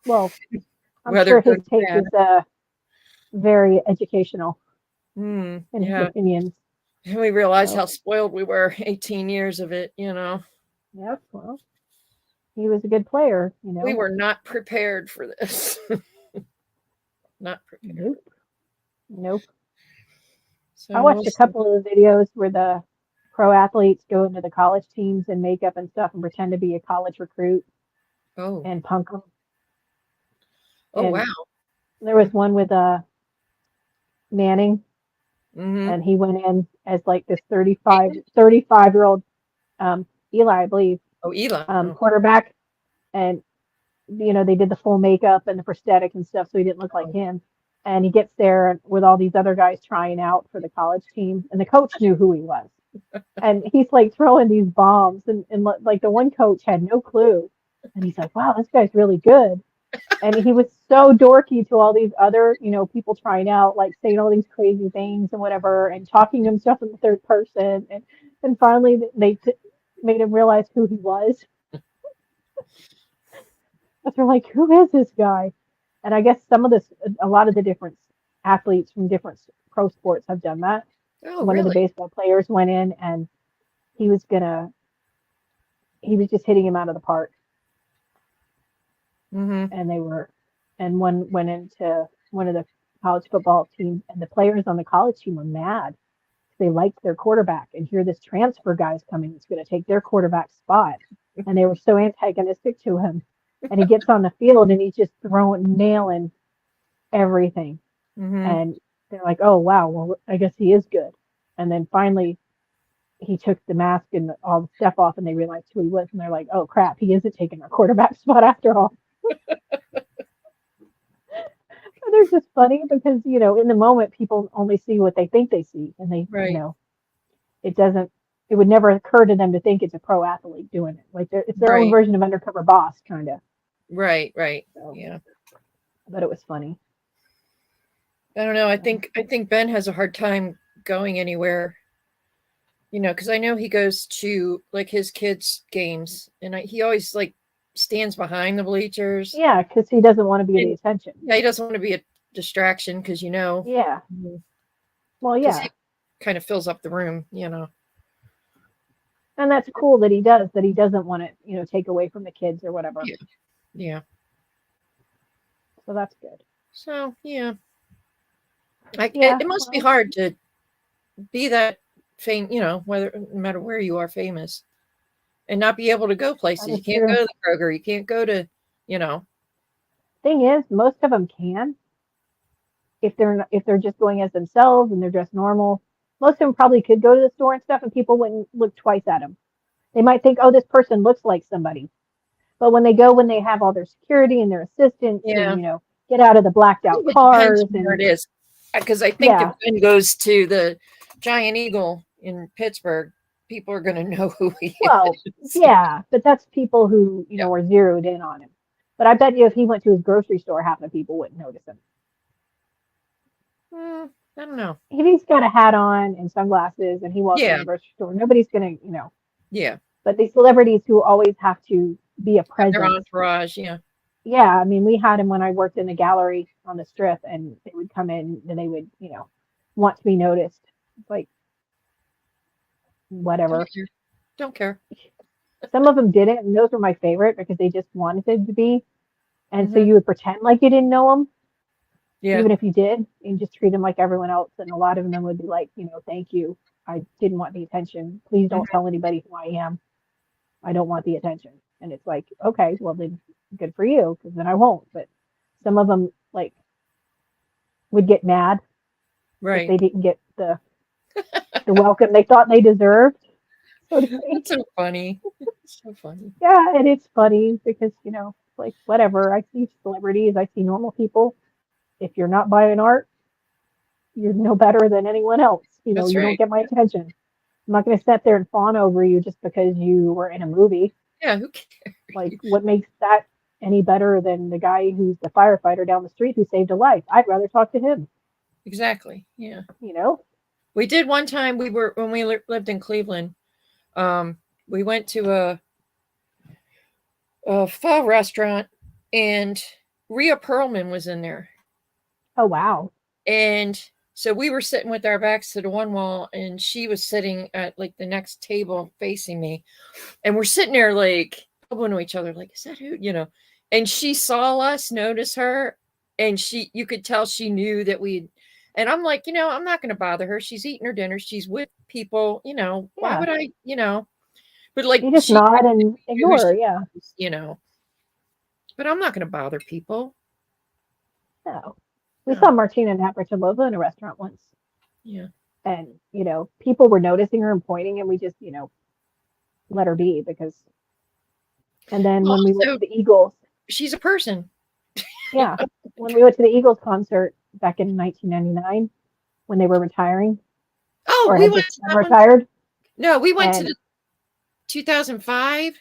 Well, I'm whether sure his good or take bad. is very educational in his Yeah. opinions. And we realized So, how spoiled we were. 18 years of it. You know, yep. Well, he was a good player. we were not prepared for this. Not prepared. Nope. Nope. I So we'll watched a see. couple of the videos where the pro athletes go into the college teams in makeup and stuff and pretend to be a college recruit Oh. and punk them. Oh wow. And there was one with Manning, Mm-hmm. and he went in as like this 35-year-old Eli, I believe, Oh, Eli. Oh. quarterback. And they did the full makeup and the prosthetic and stuff, so he didn't look like Oh. him. And he gets there with all these other guys trying out for the college team, and the coach knew who he was. And he's like throwing these bombs, and like the one coach had no clue, and he's like, "Wow, this guy's really good." And he was so dorky to all these other, people trying out, like saying all these crazy things and whatever, and talking to himself in the third person. And finally, they made him realize who he was. But they're like, who is this guy? And I guess a lot of the different athletes from different pro sports have done that. Oh, One of the really? baseball players went in and he was gonna, he was just hitting him out of the park. Mm-hmm. And and one went into one of the college football teams, and the players on the college team were mad. They liked their quarterback, and here this transfer guy's coming that's going to take their quarterback spot. And they were so antagonistic to him. And he gets on the field and he's just nailing everything. Mm-hmm. And they're like, oh, wow, well, I guess he is good. And then finally, he took the mask and all the stuff off, and they realized who he was. And they're like, oh, crap, he isn't taking our quarterback spot after all. But they're just funny because, in the moment, people only see what they think they see. And Right. it doesn't, it would never occur to them to think it's a pro athlete doing it. Like it's their own Right. version of undercover boss, kind of. Right. Right. So, Yeah. But it was funny. I don't know. I think Ben has a hard time going anywhere. Because I know he goes to like his kids' games, and he always like stands behind the bleachers. Yeah, because he doesn't want to be the And attention. yeah, he doesn't want to be a distraction because Yeah. Well, because yeah. he kind of fills up the room. And that's cool that he does, that he doesn't want to, take away from the kids or whatever. Yeah, yeah. So that's good. So yeah, it Yeah. must be Well, hard to be that whether no matter where you are famous and not be able to go that places. is You can't true. go to the Kroger. You can't go to you know. Thing is, most of them can if they're just going as themselves and they're dressed normal. Most of them probably could go to the store and stuff, and people wouldn't look twice at them. They might think, "Oh, this person looks like somebody," but when they have all their security and their assistants, and Yeah, get out of the blacked I out think it depends cars, on where and it is. Because I think if yeah, Ben goes to the Giant Eagle in Pittsburgh, people are going to know who he well, is. yeah, but that's people who Yeah. are zeroed in on him. But I bet you if he went to his grocery store, half the people wouldn't notice him. I don't know. If he's got a hat on and sunglasses and he walks in Yeah, the grocery store, nobody's gonna, yeah. But these celebrities who always have to be a Have their presence. entourage. Yeah. Yeah, I mean, we had him when I worked in the gallery on the strip, and they would come in and they would, want to be noticed. Like, Don't whatever. care. Don't care. Some of them didn't, and those were my favorite because they just wanted to be. And so Hmm. you would pretend like you didn't know them, Yeah. even if you did, and just treat them like everyone else. And a lot of them would be like, thank you. I didn't want the attention. Please don't Hmm. tell anybody who I am. I don't want the attention. And it's like, okay, well then, good for you, because then I won't. But some of them like would get mad if Right. they didn't get the welcome they thought they deserved, so to That's speak. so funny. It's so funny. Yeah, and it's funny because like whatever. I see celebrities, I see normal people. If you're not buying art, you're no better than anyone else. That's You don't right. get my attention. I'm not going to sit there and fawn over you just because you were in a movie. Yeah. Who cares? Like, what makes that any better than the guy who's the firefighter down the street who saved a life? I'd rather talk to him. Exactly. Yeah. You know? We did one time. When we lived in Cleveland. Um, we went to a pho restaurant, and Rhea Perlman was in there. Oh wow. And so we were sitting with our backs to the one wall, and she was sitting at like the next table facing me. And we're sitting there like elbowing to each other, like, is that who? And she saw us, notice her, and you could tell she knew that and I'm like, I'm not going to bother her. She's eating her dinner. She's with people, why Yeah. would but like You just she nod and knew who ignore her. she Yeah. was, but I'm not going to bother people. No. We saw No. Martina Navratilova in a restaurant once. Yeah. And, people were noticing her and pointing, and we just, let her be because. And then Well, when we went so to the Eagles, she's a person. yeah, when we went to the Eagles concert back in 1999, when they were retiring Oh, or we had went just to been that one. retired, No, we went to and the 2005.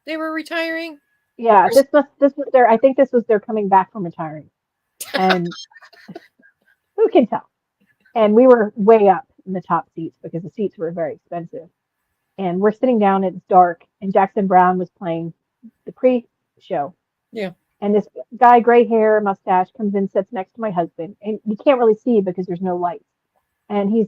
They were retiring. yeah, Or this was their I think this was their coming back from retiring. And who can tell? And we were way up in the top seats because the seats were very expensive. And we're sitting down, it's dark, and Jackson Brown was playing the pre-show. Yeah. And this guy, gray hair, mustache, comes in, sits next to my husband, and you can't really see because there's no light. And he's,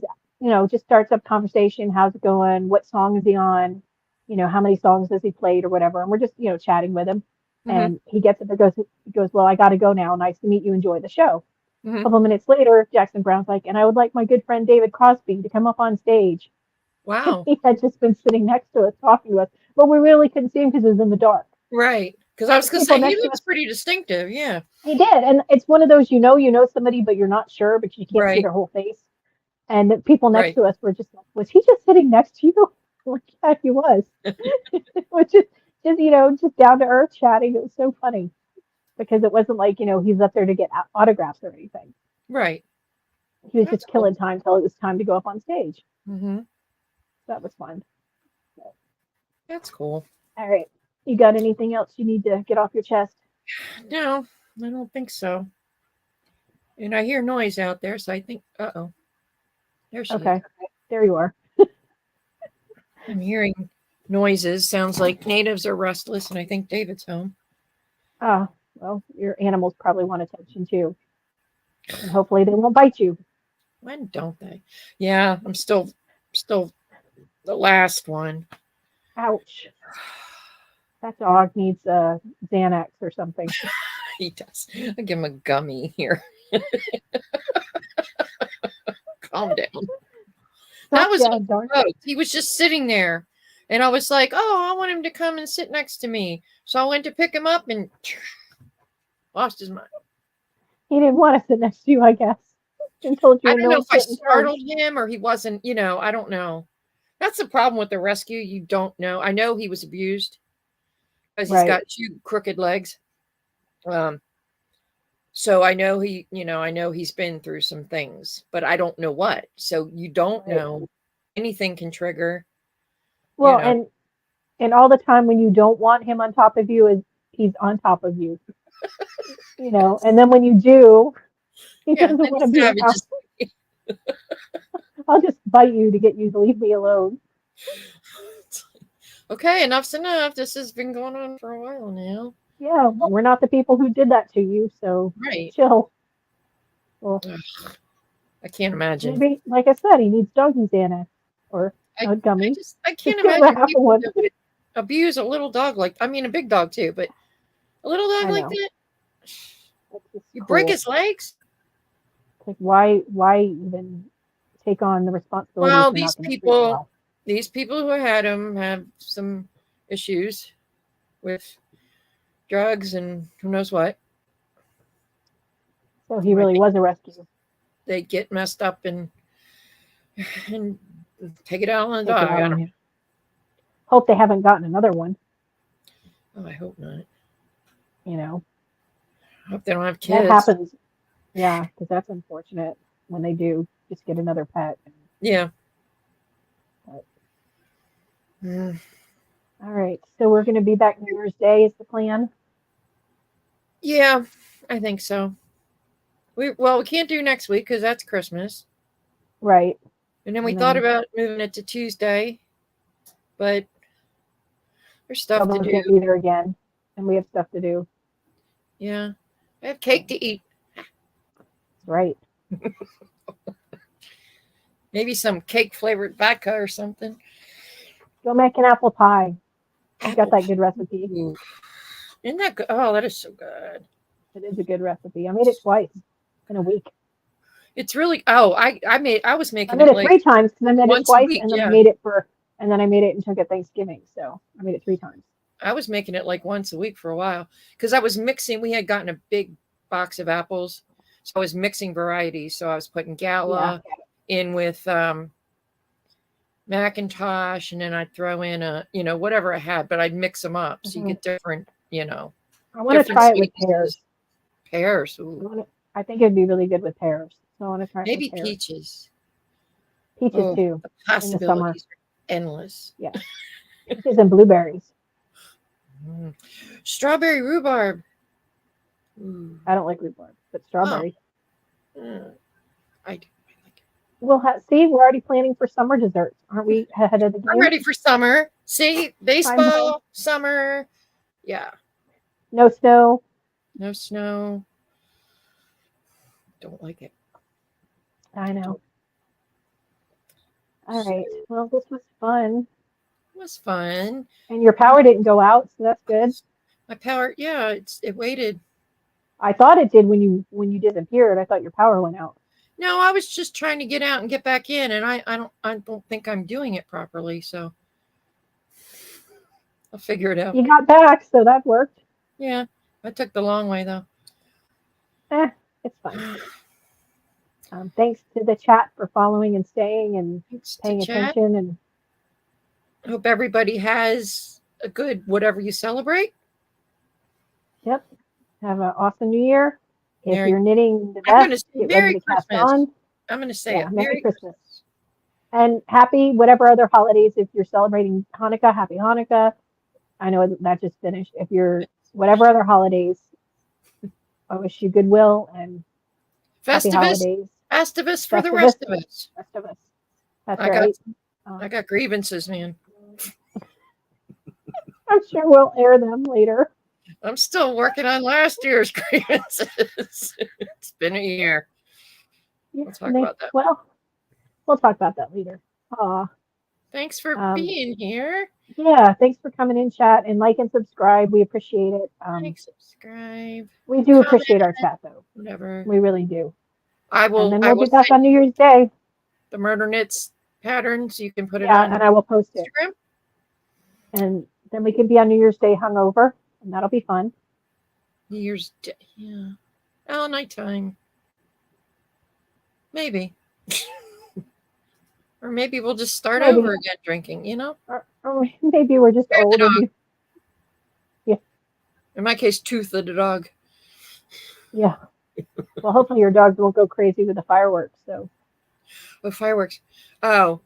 just starts up conversation. How's it going? What song is he on? How many songs has he played or whatever? And we're just, chatting with him. Hmm. And he gets up and goes, well, I got to go now. Nice to meet you. Enjoy the show. A Hmm. couple minutes later, Jackson Brown's like, and I would like my good friend David Crosby to come up on stage. Wow. He had just been sitting next to us talking to us, but we really couldn't see him because it was in the dark. Right. Because I And was the going to people say, he next to looks us, pretty distinctive. Yeah. he did. And it's one of those, somebody, but you're not sure, but you can't see Right. their whole face. And the people next Right. to us were just like, was he just sitting next to you? I'm like, yeah, he was. Which is just down to earth chatting. It was so funny because it wasn't like, he's up there to get autographs or anything. Right. He was That's just cool. killing time till it was time to go up on stage. Hmm. That was fun. That's cool. All right. You got anything else you need to get off your chest? No, I don't think so. And I hear noise out there, so I think, uh-oh, there she is. Okay, there you are. I'm hearing noises. Sounds like natives are restless, and I think David's home. Ah, well, your animals probably want attention too, and hopefully they won't bite you. When don't they? Yeah, I'm still the last one. Ouch. That dog needs a Xanax or something. He does. I give him a gummy here. Calm down. That was Yeah, darn. he was just sitting there, and I was like, "Oh, I want him to come and sit next to me." So I went to pick him up and lost his mind. He didn't want to sit next to you, I guess, and told you I to don't know no if I sit in turn. startled him or he wasn't. I don't know. That's the problem with the rescue. You don't know. I know he was abused because he's Right. got two crooked legs. So I know I know he's been through some things, but I don't know what. So you don't Right. know. Anything can trigger, you Well, know. and all the time when you don't want him on top of you is he's on top of you. And then when you do, he Yeah, doesn't then want to he's be around. just I'll just bite you to get you to leave me alone. okay, enough's enough. This has been going on for a while now. Yeah, we're not the people who did that to you, so Right. chill. Well, Ugh, I can't imagine. maybe, like I said, he needs doggy Xanax or a gummy. I Just can't give him a imagine half of people one. that would abuse a little dog I mean a big dog too, but a little dog I like know. that, It's just you break cruel. his legs. Like, why even take on the responsibility if Well, you're not going to treat him well? these people who had him have some issues with drugs and who knows what. So he really was a rescue. They get messed up and take it out on the Take it dog. out on him. Hope they haven't gotten another one. Oh, I hope not. I hope they don't have kids. That happens. Yeah, because that's unfortunate when they do just get another pet. Yeah. But, all right, so we're going to be back New Year's Day is the plan? Yeah, I think so. We can't do next week because that's Christmas. Right. And then we thought about moving it to Tuesday, but there's stuff to do. Can't be there again, and we have stuff to do. Yeah, I have cake to eat. That's right. Maybe some cake flavored vodka or something. Go make an apple pie. I've got that good recipe. Ooh. Isn't that good? Oh, that is so good. It is a good recipe. I made it twice in a week. It's really. Oh, I was making. I made it 3 times because I made it twice, week, and then I made it and took it Thanksgiving. So I made it 3 times. I was making it like once a week for a while because I was mixing. We had gotten a big box of apples, so I was mixing varieties. So I was putting Gala in with Macintosh, and then I'd throw in whatever I had, but I'd mix them up so you get different. I want to try it with pears. Pears. Ooh. I think it'd be really good with pears. So I want to try it Maybe with pears. peaches. Peaches too. The possibilities are endless. Yeah. Peaches and blueberries. Strawberry rhubarb. I don't like rhubarb, but strawberry. I do. We'll see. We're already planning for summer desserts, aren't we? Ahead of the game. I'm ready for summer. See, baseball, summer. Yeah. No snow. No snow. Don't like it. I know. All right. Well, this was fun. It was fun. And your power didn't go out, so that's good. My power, yeah, it waited. I thought it did when you disappeared. I thought your power went out. No, I was just trying to get out and get back in, and I don't think I'm doing it properly, so I'll figure it out. You got back, so that worked. Yeah, I took the long way though. It's fine. Thanks to the chat for following and staying and paying attention. And I hope everybody has a good whatever you celebrate. Yep. Have an awesome New Year. If you're knitting the vest, get ready to cast on. I'm going to say it. Merry Christmas. And happy whatever other holidays. If you're celebrating Hanukkah, happy Hanukkah. I know that just finished. If you're whatever other holidays, I wish you goodwill and Happy Festivus, holidays. Festivus for the Festivus. rest of us. Rest of us. That's I got right. I got grievances, man. I'm sure we'll air them later. I'm still working on last year's grievances. It's been a year. Yeah, We'll talk about that. well, we'll talk about that later. Thanks for being here. Yeah, thanks for coming in, chat, and like and subscribe. We appreciate it. Like, subscribe. We do Comment, appreciate our chat, though. whatever. We really do. I And will. then I we'll will be back send on New Year's Day. the murder knits patterns. You can put it Yeah, on and I will post it. Instagram. And then we can be on New Year's Day hungover, and that'll be fun. New Year's Day. Yeah. Oh, nighttime. Maybe. Or maybe we'll just start over again drinking, you know? Or maybe we're just old. Yeah. In my case, Tooth the dog. Yeah. Well, hopefully your dogs won't go crazy with the fireworks. So. With fireworks. Oh,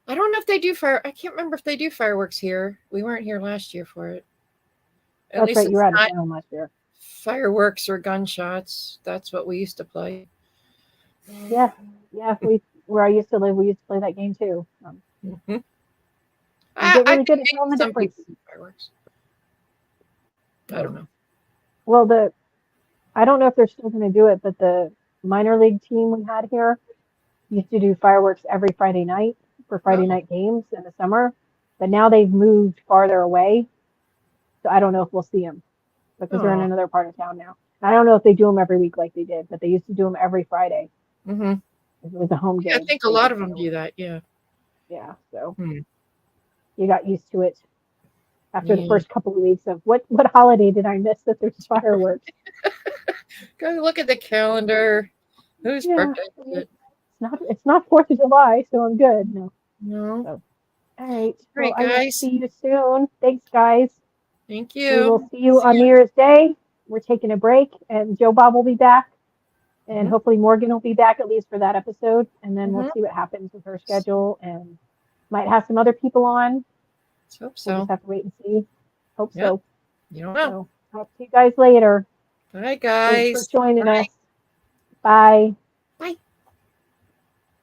I don't know if they do I can't remember if they do fireworks here. We weren't here last year for it. That's right. You were out of town last year. Fireworks or gunshots. That's what we used to play. Yeah. Yeah. Where I used to live, we used to play that game too. Mm-hmm. I get really good at telling the difference. Fireworks. I don't know. Well, I don't know if they're still going to do it, but the minor league team we had here used to do fireworks every Friday night for Friday night games in the summer. But now they've moved farther away. So I don't know if we'll see them because they're in another part of town now. I don't know if they do them every week like they did, but they used to do them every Friday. Mm-hmm. It was a home game. I think a lot of them do that. Yeah. Yeah. So you got used to it after the first couple of weeks of what holiday did I miss that there's fireworks? Go look at the calendar. Whose birthday is it? It's not 4th of July, so I'm good. No. So, all right. Great, well, guys. I will see you soon. Thanks, guys. Thank you. We will see you on New Year's Day. We're taking a break, and Joe Bob will be back. And hopefully Morgan will be back at least for that episode. And then we'll see what happens with her schedule and might have some other people on. Let's hope so. We'll just have to wait and see. Hope so. You don't know. So, talk to you guys later. Bye, guys. Thanks for joining us. Bye.